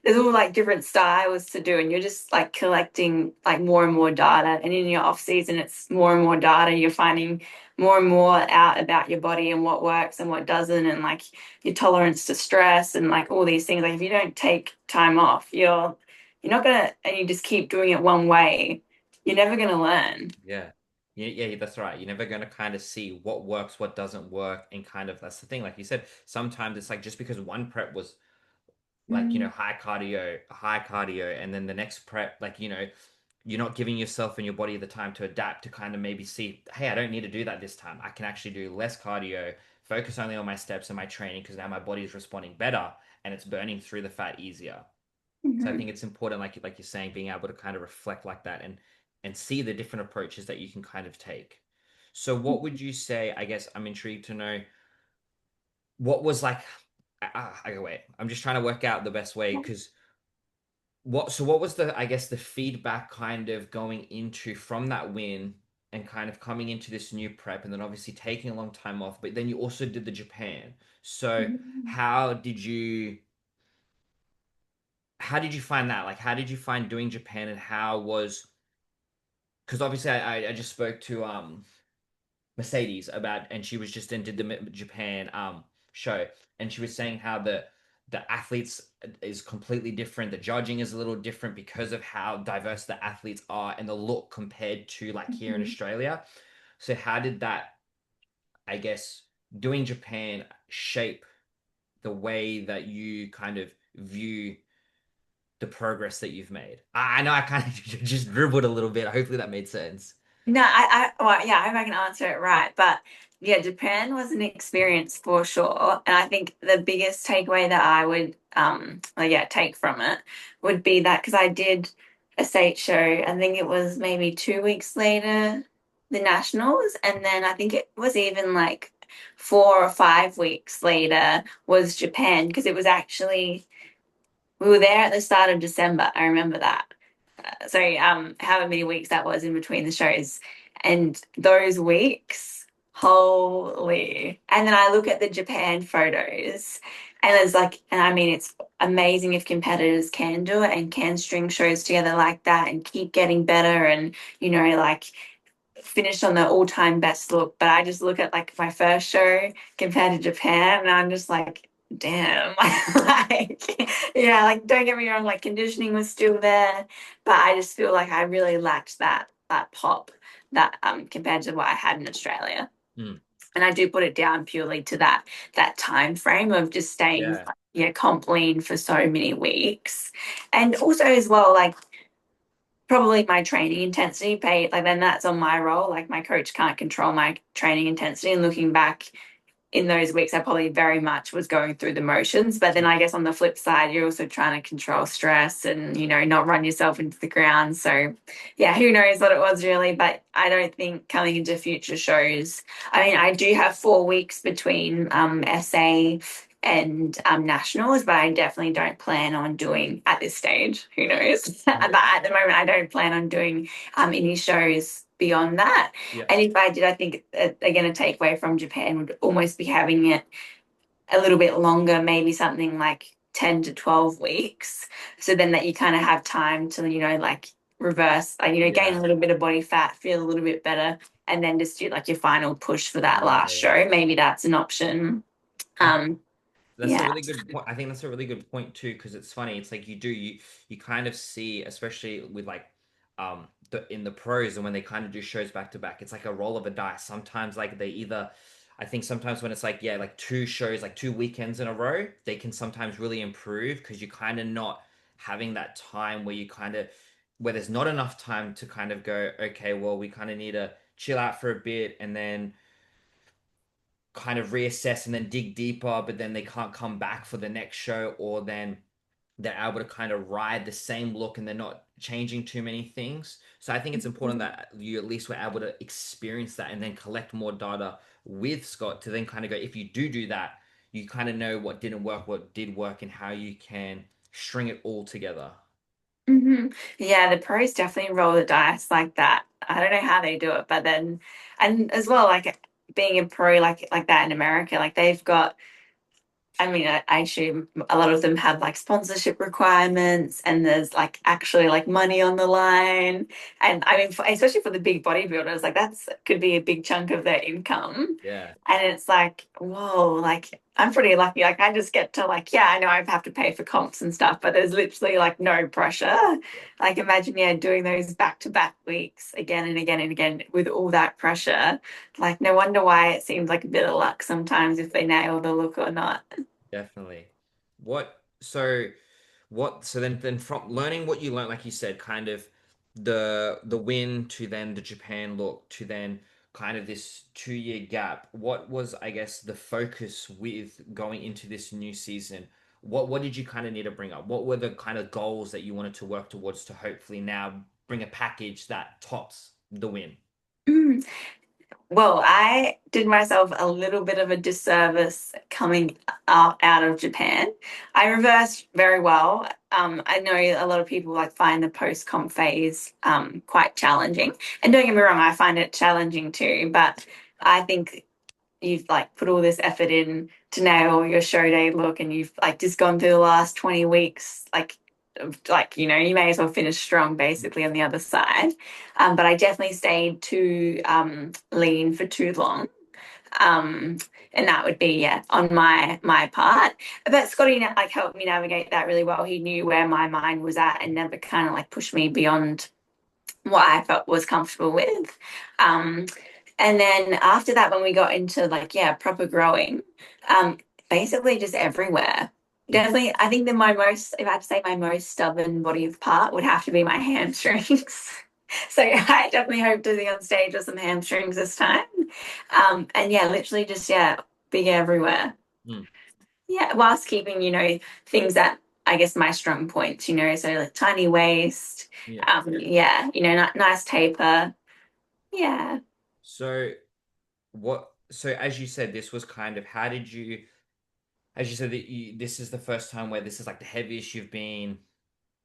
there's all like different styles to do, and you're just like collecting like more and more data. And in your off season, it's more and more data. You're finding more and more out about your body and what works and what doesn't, and like your tolerance to stress and like all these things. Like if you don't take time off, you're not gonna, and you just keep doing it one way, you're never gonna learn.
Yeah. Yeah, that's right. You're never going to kind of see what works, what doesn't work, and kind of that's the thing. Like you said, sometimes it's like just because one prep was like,
Mm-hmm.
high cardio, and then the next prep, like, you're not giving yourself and your body the time to adapt to kind of maybe see, hey, I don't need to do that this time. I can actually do less cardio, focus only on my steps and my training because now my body is responding better and it's burning through the fat easier. So I think it's important, like you're saying, being able to kind of reflect like that and see the different approaches that you can kind of take. So what would you say? I guess I'm intrigued to know what was like. I wait. I'm just trying to work out the best way because what was the I guess the feedback kind of going into from that win and kind of coming into this new prep and then obviously taking a long time off, but then you also did the Japan. So
Mm-hmm.
how did you? How did you find that? Like, how did you find doing Japan and how was, because obviously I just spoke to Mercedes about, and she was just in did the Japan show, and she was saying how the athletes is completely different. The judging is a little different because of how diverse the athletes are and the look compared to like here in
Mm-hmm.
Australia. So how did that, I guess, doing Japan shape the way that you kind of view the progress that you've made? I know I kind of just dribbled a little bit. Hopefully that made sense.
No, well, yeah, I hope I can answer it right. But yeah, Japan was an experience for sure. And I think the biggest takeaway that I would, like, yeah, take from it would be that because I did a state show, I think it was maybe 2 weeks later, the Nationals. And then I think it was even like 4 or 5 weeks later was Japan because it was actually, we were there at the start of December. I remember that. Sorry, however many weeks that was in between the shows. And those weeks, holy. And then I look at the Japan photos and it's like, and I mean, it's amazing if competitors can do it and can string shows together like that and keep getting better and, like finish on the all-time best look. But I just look at like my first show compared to Japan and I'm just like, damn. Like, yeah, like don't get me wrong, like conditioning was still there, but I just feel like I really lacked that pop that compared to what I had in Australia.
Mm,
And I do put it down purely to that time frame of just staying,
yeah,
yeah, comp lean for so many weeks. And also as well, like probably my training intensity pay like then that's on my role. Like my coach can't control my training intensity. And looking back in those weeks, I probably very much was going through the motions. But then I guess on the flip side, you're also trying to control stress and, not run yourself into the ground. So, yeah, who knows what it was really. But I don't think coming into future shows, I mean, I do have 4 weeks between SA and nationals, but I definitely don't plan on doing at this stage. Who knows? But
yeah,
at the moment, I don't plan on doing any shows beyond that.
yeah,
And if I did, I think again a takeaway from Japan would almost be having it a little bit longer, maybe something like 10 to 12 weeks. So then that you kind of have time to, like reverse, like, gain a
yeah.
little bit of body fat, feel a little bit better, and then just do like your final push for that
Yeah,
last
yeah.
show. Maybe that's an option.
I
Um,
That's a
yeah.
really good point. I think that's a really good point too, because it's funny. It's like you kind of see, especially with like in the pros and when they kind of do shows back to back, it's like a roll of a dice. Sometimes like they either I think sometimes when it's like yeah, like two shows, like two weekends in a row, they can sometimes really improve because you're kind of not having that time where you kind of where there's not enough time to kind of go, okay, well, we kind of need to chill out for a bit and then kind of reassess and then dig deeper, but then they can't come back for the next show, or then they're able to kind of ride the same look and they're not changing too many things. So I think it's important that you at least were able to experience that and then collect more data with Scott to then kind of go, if you do that, you kind of know what didn't work, what did work, and how you can string it all together.
hmm Yeah, the pros definitely roll the dice like that. I don't know how they do it, but then, and as well, like being a pro like that in America, like they've got I mean, I assume a lot of them have like sponsorship requirements and there's like actually like money on the line. And I mean, especially for the big bodybuilders, like that's could be a big chunk of their income.
Yeah.
And it's like, whoa, like I'm pretty lucky. Like I just get to like, yeah, I know I have to pay for comps and stuff, but there's literally like no pressure. Like imagine, yeah, doing those back-to-back weeks again and again and again with all that pressure. Like no wonder why it seems like a bit of luck sometimes if they nail the look or not.
Definitely. So then from learning what you learned, like you said, kind of the win to then the Japan look to then kind of this 2 year gap, what was, I guess, the focus with going into this new season? What did you kind of need to bring up? What were the kind of goals that you wanted to work towards to hopefully now bring a package that tops the win?
Well, I did myself a little bit of a disservice coming out of Japan. I reversed very well. I know a lot of people like find the post-comp phase quite challenging. And don't get me wrong, I find it challenging too, but I think you've like put all this effort in to nail your show day look and you've like just gone through the last 20 weeks like you may as well finish strong basically on the other side. But I definitely stayed too lean for too long. um and that would be yeah on my part, but Scotty like helped me navigate that really well. He knew where my mind was at and never kind of like pushed me beyond what I felt was comfortable with. Um, and then after that, when we got into like, yeah, proper growing, um, basically just everywhere. Definitely, I think that if I had to say my most stubborn body part would have to be my hamstrings. So I definitely hope to be on stage with some hamstrings this time. And yeah, literally just yeah, big everywhere.
Mm,
Yeah, whilst keeping, things that I guess my strong points, so like tiny waist,
yeah.
yeah, nice taper. Yeah.
So so as you said, this was kind of, how did you, as you said that this is the first time where this is like the heaviest you've been.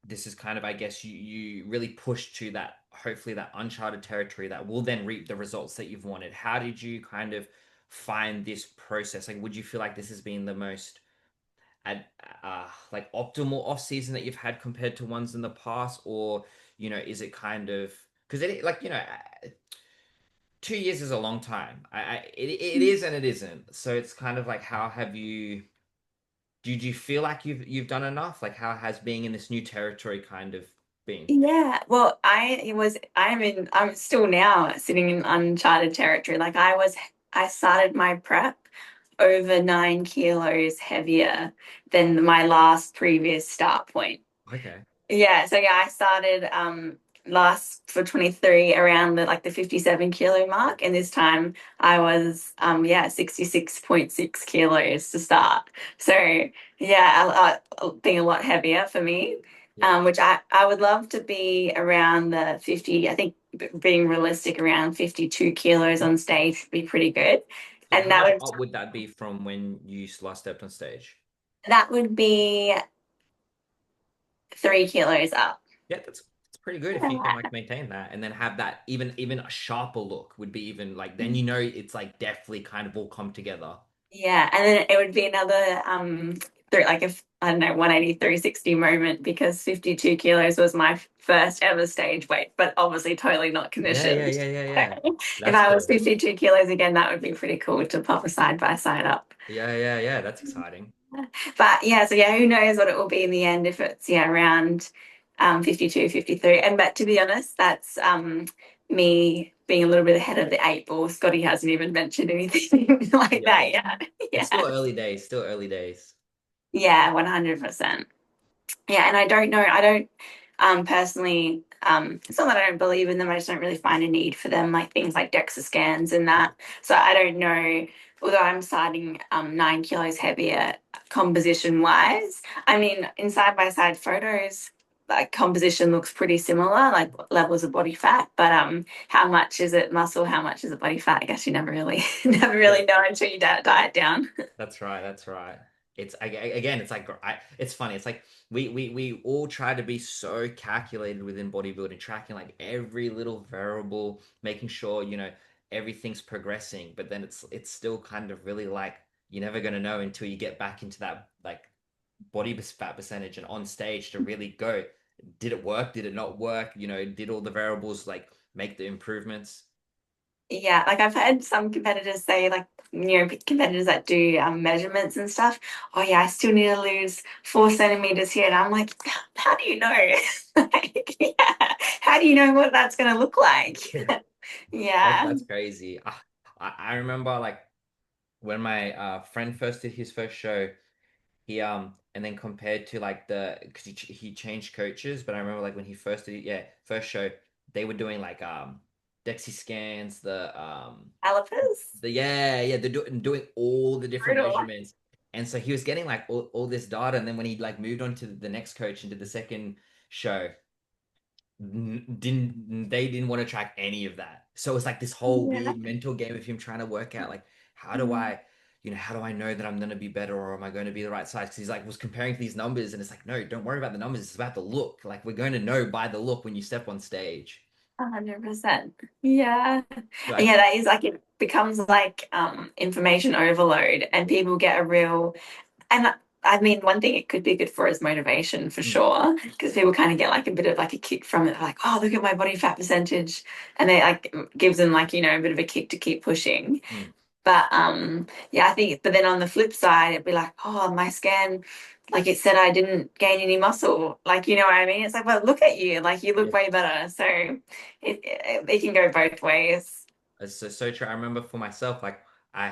This is kind of, I guess, you really pushed to that, hopefully that uncharted territory that will then reap the results that you've wanted. How did you kind of find this process? Like, would you feel like this has been the most at like optimal off season that you've had compared to ones in the past, or is it kind of, because it like 2 years is a long time. It is and it isn't. So it's kind of like, how have you? Did you feel like you've done enough? Like, how has being in this new territory kind of been?
Yeah, well, I'm still now sitting in uncharted territory. Like I started my prep over 9 kilos heavier than my last previous start point.
Okay.
Yeah, so yeah, I started last for 23 around the 57 kilo mark, and this time I was 66.6 kilos to start. So yeah, being a lot heavier for me,
Yeah.
which I would love to be around the 50. I think being realistic around 52 kilos on stage would be pretty good,
So
and
how much up would that be from when you last stepped on stage?
that would be 3 kilos up.
Yeah, that's pretty good if you can like maintain that and then have that even a sharper look would be, even like, then it's like definitely kind of all come together.
Yeah, and then it would be another through like if I don't know 180 360 moment because 52 kilos was my first ever stage weight, but obviously totally not
Yeah, yeah,
conditioned.
yeah, yeah, yeah.
If
That's
I was
cool.
52 kilos again, that would be pretty cool to pop a side by side up.
Yeah, yeah, yeah. That's exciting.
But yeah, so yeah, who knows what it will be in the end if it's around 52, 53. And but to be honest, that's me being a little bit ahead of the eight ball. Scotty hasn't even mentioned anything like
Yeah,
that
yeah.
yet.
It's
Yeah.
still early days, still early days.
Yeah, 100%. Yeah, and I don't know. I don't personally. It's not that I don't believe in them. I just don't really find a need for them, like things like DEXA scans and that. So I don't know. Although I'm starting 9 kilos heavier composition wise, I mean, in side by side photos, like composition looks pretty similar, like levels of body fat. But how much is it muscle? How much is it body fat? I guess you never really, never
Yeah.
really know until you diet down.
That's right. That's right. Again, it's like, it's funny. It's like we all try to be so calculated within bodybuilding, tracking like every little variable, making sure everything's progressing. But then it's still kind of really like, you're never gonna know until you get back into that like fat percentage and on stage to really go. Did it work? Did it not work? Did all the variables like make the improvements?
Yeah, like I've had some competitors say, like, competitors that do measurements and stuff, oh, yeah, I still need to lose 4 centimeters here. And I'm like, how do you know? Like, yeah, how do you know what that's going to look like? Yeah.
That's crazy. I remember like when my friend first did his first show, he and then compared to like the, because he changed coaches, but I remember like when he first did it, yeah, first show, they were doing like DEXA scans,
Calipers.
yeah, they're doing all the different
Brutal.
measurements. And so he was getting like all this data, and then when he like moved on to the next coach and did the second show, didn't want to track any of that. So it was like this whole
Yeah.
weird mental game of him trying to work out like, how do
Mm.
I, how do I know that I'm going to be better, or am I going to be the right size? Because he's like was comparing these numbers, and it's like, no, don't worry about the numbers. It's about the look. Like, we're going to know by the look when you step on stage.
100%. Yeah.
Like,
Yeah, that is like it becomes like information overload and people get a real and I mean one thing it could be good for is motivation for
mm,
sure because people kind of get like a bit of like a kick from it like oh look at my body fat percentage and they like gives them like a bit of a kick to keep pushing
mm,
but yeah I think but then on the flip side it'd be like oh my scan like it said I didn't gain any muscle like you know what I mean it's like well look at you like you look
yeah.
way better so it can go both ways.
It's so true. I remember for myself, like I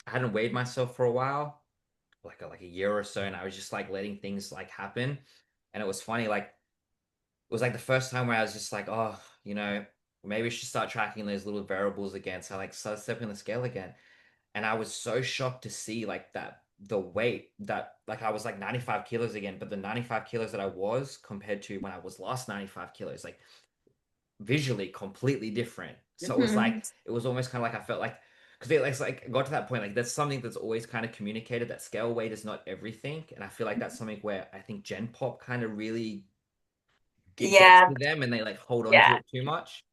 hadn't weighed myself for a while, like a year or so, and I was just like letting things like happen. And it was funny, like it was like the first time where I was just like, oh, you know, maybe I should start tracking those little variables again. So I like started stepping on the scale again. And I was so shocked to see like that the weight that like I was like 95 kilos again, but the 95 kilos that I was compared to when I was last 95 kilos, like visually completely different. So it was like
Mhm.
it was almost kind of like I felt like because it got to that point, like that's something that's always kind of communicated that scale weight is not everything. And I feel like that's something where I think Gen Pop kind of really it gets
Yeah,
to them and they like hold on to
yeah.
it too much.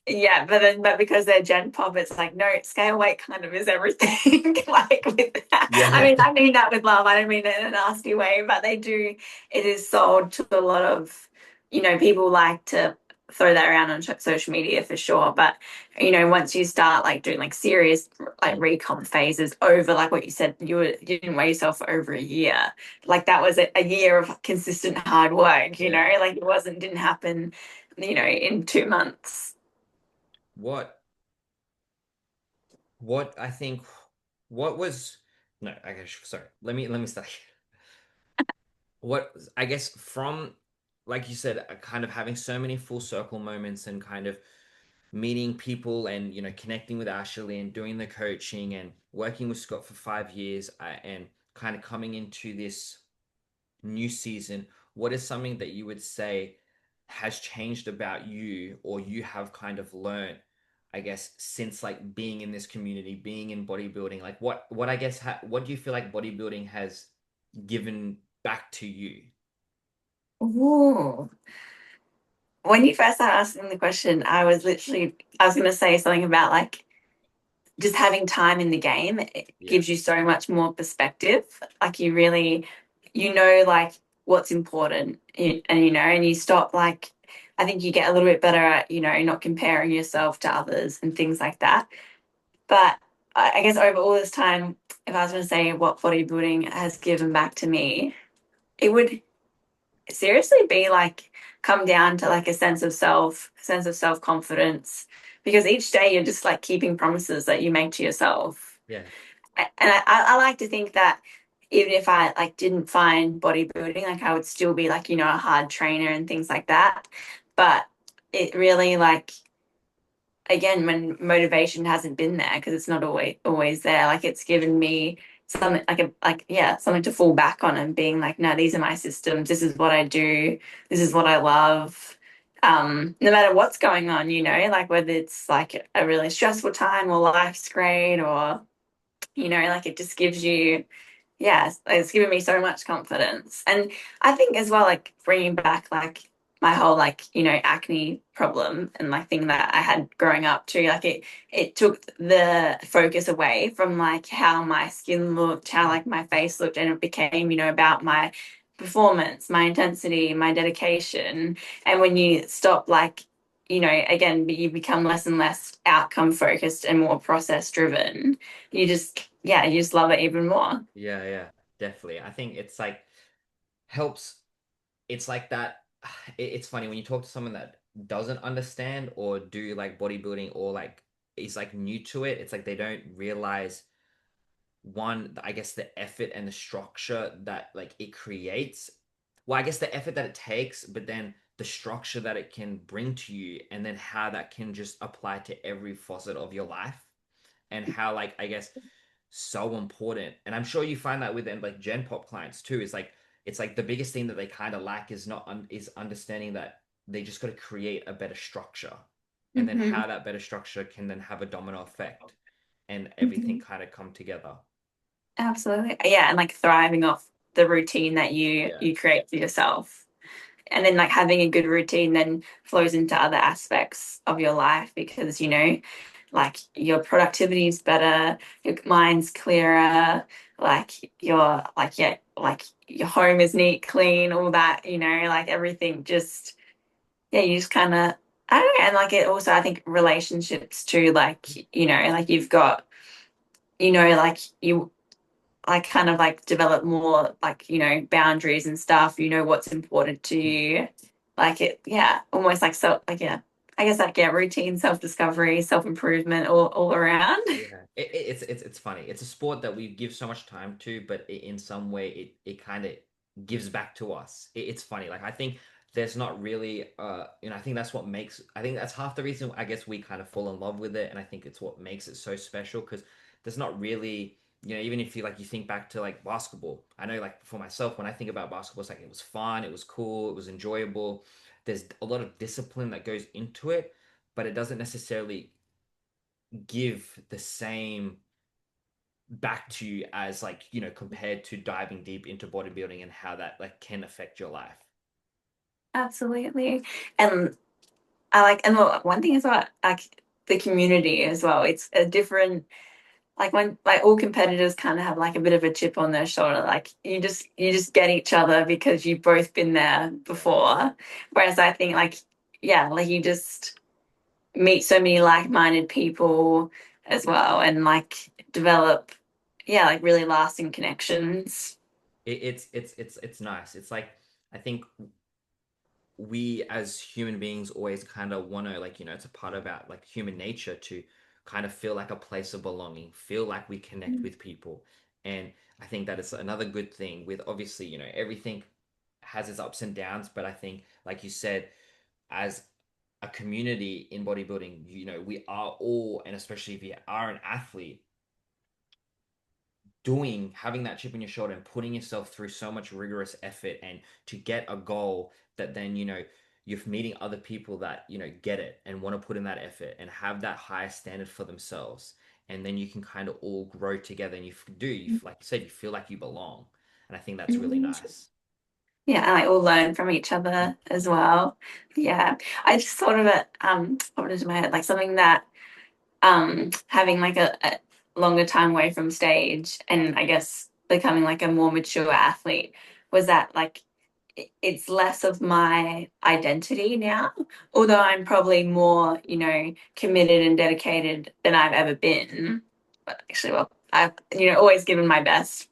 Yeah, but because they're Gen Pop, it's like no, scale weight kind of is everything. Like with that.
Yeah.
I mean that with love. I don't mean it in a nasty way, but they do. It is sold to a lot of, people like to throw that around on social media for sure. But once you start like doing like serious like recomp phases over like what you said, you didn't weigh yourself for over a year. Like that was a year of consistent hard work.
Yeah.
Like it didn't happen, in 2 months.
What I think what was no, I guess sorry. Let me start. What I guess from like you said, kind of having so many full circle moments and kind of meeting people and connecting with Ashley and doing the coaching and working with Scott for 5 years and kind of coming into this new season, what is something that you would say has changed about you or you have kind of learned, I guess, since like being in this community, being in bodybuilding? Like what I guess what do you feel like bodybuilding has given back to you?
Ooh. When you first started asking the question, I was going to say something about like just having time in the game. It
Yeah.
gives you so much more perspective. Like you really, like what's important and you stop like, I think you get a little bit better at, not comparing yourself to others and things like that. But I guess over all this time, if I was going to say what bodybuilding has given back to me, it would seriously be like come down to like a sense of self confidence, because each day you're just like keeping promises that you make to yourself.
Yeah.
And I like to think that even if I like didn't find bodybuilding, like I would still be like, a hard trainer and things like that. But it really like, again, when motivation hasn't been there, because it's not always there, like it's given me something like something to fall back on and being like, no, these are my systems, this is what I do, this is what I love. No matter what's going on, like whether it's like a really stressful time or life's great, or like it just gives you, yeah, it's given me so much confidence. And I think as well, like bringing back like my whole like, acne problem and like thing that I had growing up too, like it took the focus away from like how my skin looked, how like my face looked, and it became, about my performance, my intensity, my dedication. And when you stop like, again, you become less and less outcome focused and more process driven. You just love it even more.
Yeah, yeah, definitely. I think it's like helps. It's like that. It's funny when you talk to someone that doesn't understand or do like bodybuilding or like is like new to it. It's like they don't realize one, I guess the effort and the structure that like it creates. Well, I guess the effort that it takes, but then the structure that it can bring to you, and then how that can just apply to every facet of your life, and how like I guess so important. And I'm sure you find that with like Gen Pop clients too. It's like the biggest thing that they kind of lack is not is understanding that they just got to create a better structure, and then
Hmm.
how that better structure can then have a domino effect, and everything
Hmm.
kind of come together.
Absolutely. Yeah, and like thriving off the routine that you
Yeah.
you create for yourself. And then like having a good routine then flows into other aspects of your life, because like your productivity is better, your mind's clearer, like your like yeah, like your home is neat, clean, all that, like everything just, yeah, you just kind of, I don't know. And like it also, I think relationships too, like like you've got, like you like kind of like develop more like boundaries and stuff, what's important to you, like it, yeah, almost like self, like, yeah, I guess like, yeah, routine, self-discovery, self-improvement, all around.
Yeah, it's funny. It's a sport that we give so much time to, but in some way, it kind of gives back to us. It's funny. Like I think there's not really I think that's what makes I think that's half the reason I guess we kind of fall in love with it, and I think it's what makes it so special because there's not really, even if you like you think back to like basketball. I know like for myself when I think about basketball, it's like it was fun, it was cool, it was enjoyable. There's a lot of discipline that goes into it, but it doesn't necessarily give the same back to you as like, compared to diving deep into bodybuilding and how that like can affect your life.
Absolutely. And I like, and one thing is about like the community as well. It's a different, like when like all competitors kind of have like a bit of a chip on their shoulder. Like you just get each other because you've both been there
Yeah.
before. Whereas I think like, yeah, like you just meet so many like-minded people as well and like develop, yeah, like really lasting connections.
It's nice. It's like I think we as human beings always kind of want to like, it's a part of our like human nature to kind of feel like a place of belonging, feel like we connect with people. And I think that it's another good thing with obviously, everything has its ups and downs, but I think like you said, as a community in bodybuilding, we are all, and especially if you are an athlete, having that chip on your shoulder and putting yourself through so much rigorous effort and to get a goal that then, you're meeting other people that, get it and want to put in that effort and have that higher standard for themselves. And then you can kind of all grow together and like you said, you feel like you belong. And I think that's really nice.
Yeah, and I all learn from each other as well. Yeah, I just thought of it, popped into my head, like something that having like a longer time away from stage and I guess becoming like a more mature athlete was that like it's less of my identity now, although I'm probably more, committed and dedicated than I've ever been. But actually, well, I've, always given my best.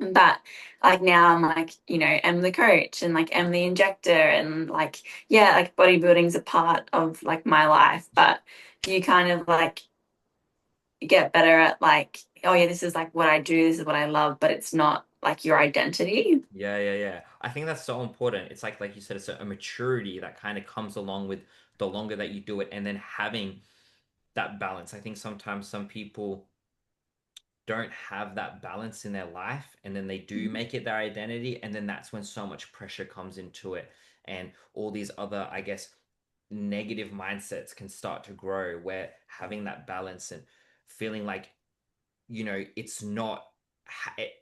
But like now I'm like, am the coach and like am the injector and like, yeah, like bodybuilding's a part of like my life, but you kind of like get better at like, oh yeah, this is like what I do, this is what I love, but it's not like your identity.
Yeah, yeah, yeah. I think that's so important. It's like you said, it's a maturity that kind of comes along with the longer that you do it and then having that balance. I think sometimes some people don't have that balance in their life and then they do make it their identity, and then that's when so much pressure comes into it and all these other, I guess, negative mindsets can start to grow, where having that balance and feeling like, it's not it,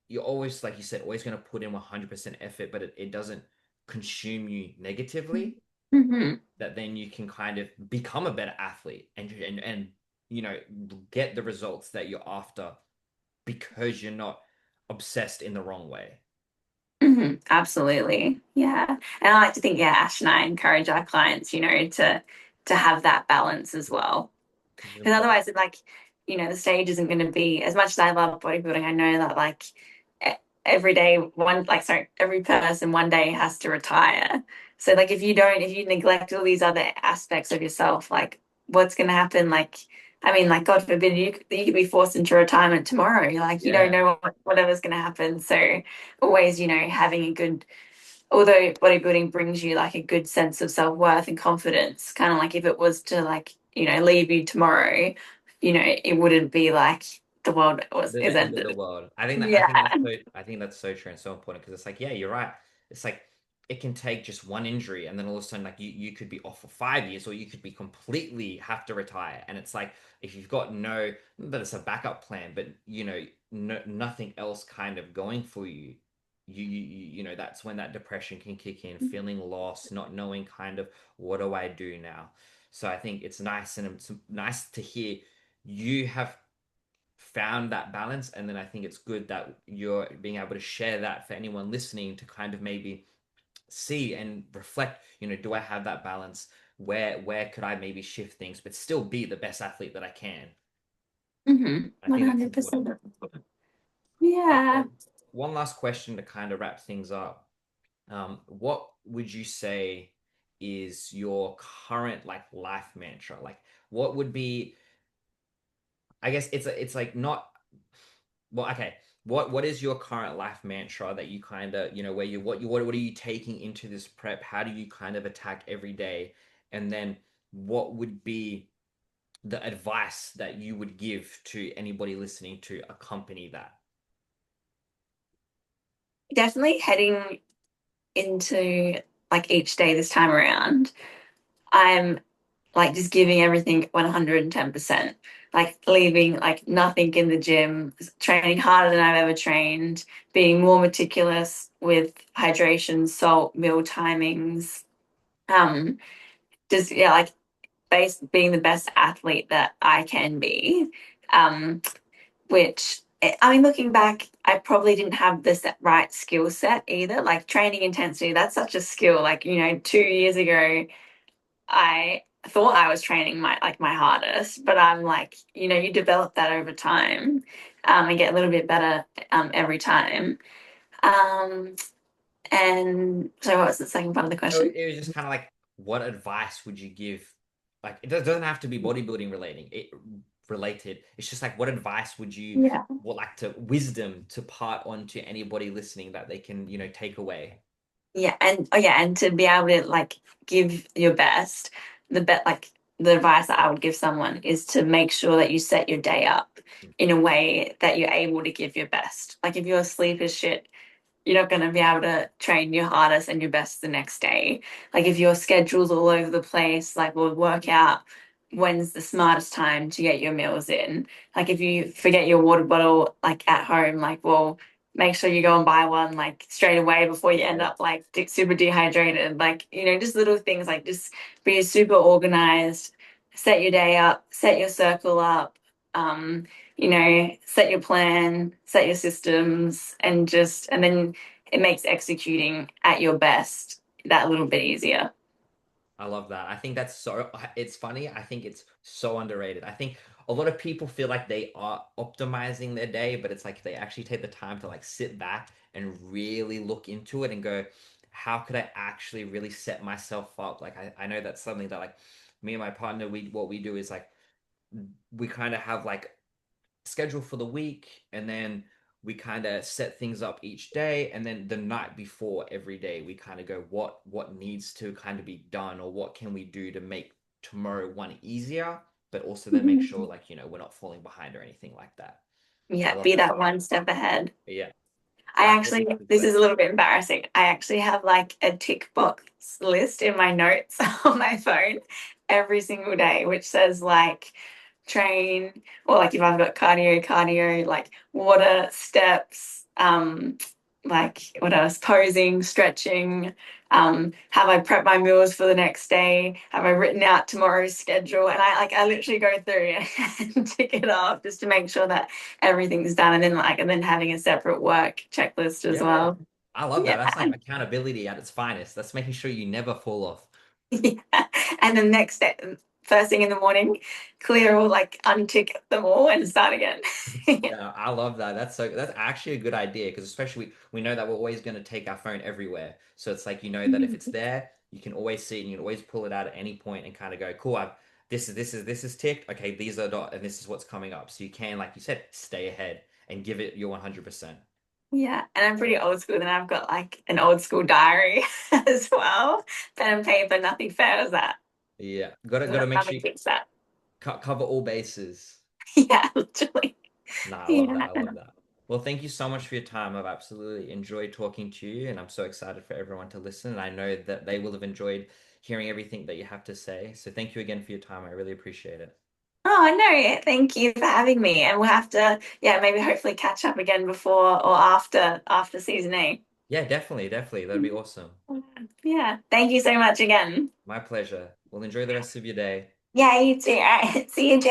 you're always, like you said, always going to put in 100% effort, but it doesn't consume you negatively,
Mm-hmm.
that then you can kind of become a better athlete and you know get the results that you're after because you're not obsessed in the wrong way.
Mm-hmm. Absolutely. Yeah. And I like to think, yeah, Ash and I encourage our clients, to have that balance as well.
Because it's
Because
important.
otherwise, like, the stage isn't going to be as much as I love bodybuilding. I know that like e- every day, sorry, every person one day has to retire. So like, if you neglect all these other aspects of yourself, like, what's going to happen? Like, I mean, like, God forbid you could be forced into retirement tomorrow. You're like, you don't
Yeah.
know whatever's going to happen. So always, having a good, although bodybuilding brings you like a good sense of self-worth and confidence, kind of like if it was to like, leave you tomorrow, it wouldn't be like the world is
The end of the
ended.
world. I think
Yeah.
that's so true and so important because it's like, yeah, you're right. It's like it can take just one injury and then all of a sudden like you could be off for 5 years or you could be completely have to retire. And it's like if you've got no, but it's a backup plan, but no, nothing else kind of going for you. That's when that depression can kick in, feeling lost, not knowing kind of what do I do now. So I think it's nice, and it's nice to hear you have found that balance. And then I think it's good that you're being able to share that for anyone listening to kind of maybe see and reflect, do I have that balance? Where could I maybe shift things but still be the best athlete that I can?
Mm-hmm.
I think that's important.
100%. Yeah.
Okay, one last question to kind of wrap things up. What would you say is your current like life mantra? Like what would be, I guess it's like not, well, okay. what is your current life mantra that you kind of, where what are you taking into this prep? How do you kind of attack every day? And then what would be the advice that you would give to anybody listening to accompany that?
Definitely heading into like each day this time around, I'm like just giving everything 110%, like leaving like nothing in the gym, training harder than I've ever trained, being more meticulous with hydration, salt, meal timings, um, just yeah, like being the best athlete that I can be. Um, which I mean, looking back, I probably didn't have this right skill set either. Like training intensity, that's such a skill. Like, 2 years ago, I thought I was training my hardest, but I'm like, you develop that over time, and get a little bit better every time. Um, and so what was the second part of the
Oh,
question?
it was just kind of like, what advice would you give? Like, it doesn't have to be bodybuilding related. It's just like, what advice would you
Yeah.
like to wisdom to part on to anybody listening that they can, take away?
Yeah, and oh yeah, and to be able to like give your best, like the advice that I would give someone is to make sure that you set your day up in a way that you're able to give your best. Like if your sleep is shit, you're not going to be able to train your hardest and your best the next day. Like if your schedule's all over the place, like we'll work out when's the smartest time to get your meals in. Like if you forget your water bottle like at home, like well, make sure you go and buy one like straight away before you end
Yeah.
up like super dehydrated. Like, just little things like just be super organized, set your day up, set your circle up. Set your plan, set your systems, and then it makes executing at your best that little bit easier.
I love that. I think it's funny. I think it's so underrated. I think a lot of people feel like they are optimizing their day, but it's like they actually take the time to like sit back and really look into it and go, how could I actually really set myself up? Like I know that's something that like me and my partner, what we do is like we kind of have like schedule for the week and then we kind of set things up each day and then the night before every day we kind of go what needs to kind of be done or what can we do to make tomorrow one easier but also then make sure like we're not falling behind or anything like that. I
Yeah,
love
be
that.
that one step ahead.
Yeah,
I
like what
actually,
is the
this is
like
a little bit embarrassing. I actually have like a tick box list in my notes on my phone every single day, which says like train, or like if I've got cardio, like water, steps, like what else, posing, stretching, have I prepped my meals for the next day? Have I written out tomorrow's schedule? And I literally go through and tick it off just to make sure that everything's done, and then having a separate work checklist as
yeah,
well.
I love that.
Yeah.
That's like accountability at its finest. That's making sure you never fall off.
Yeah. And the next day, first thing in the morning, clear all, like untick them all and start again. Yeah.
Yeah, I love that. That's actually a good idea because especially we know that we're always going to take our phone everywhere. So it's like that if it's there, you can always see it and you can always pull it out at any point and kind of go, cool, this is ticked. Okay, these are not, and this is what's coming up. So you can, like you said, stay ahead and give it your 100%.
Yeah. And I'm
I
pretty
love
old school, and I've got like an old school diary as well. Pen and paper, nothing fails that.
Yeah, gotta make sure
Nothing
you
keeps that.
cover all bases.
Yeah, literally.
No, I love that.
Yeah.
I love that. Well, thank you so much for your time. I've absolutely enjoyed talking to you, and I'm so excited for everyone to listen. And I know that they will have enjoyed hearing everything that you have to say. So thank you again for your time. I really appreciate it.
Oh, no, thank you for having me. And we'll have to, yeah, maybe hopefully catch up again before or after season 8.
Yeah, definitely, definitely. That'd be awesome.
Yeah. Thank you so much again.
My pleasure. Well, enjoy the rest of your day.
Yeah, you too. All right. See you, Jane.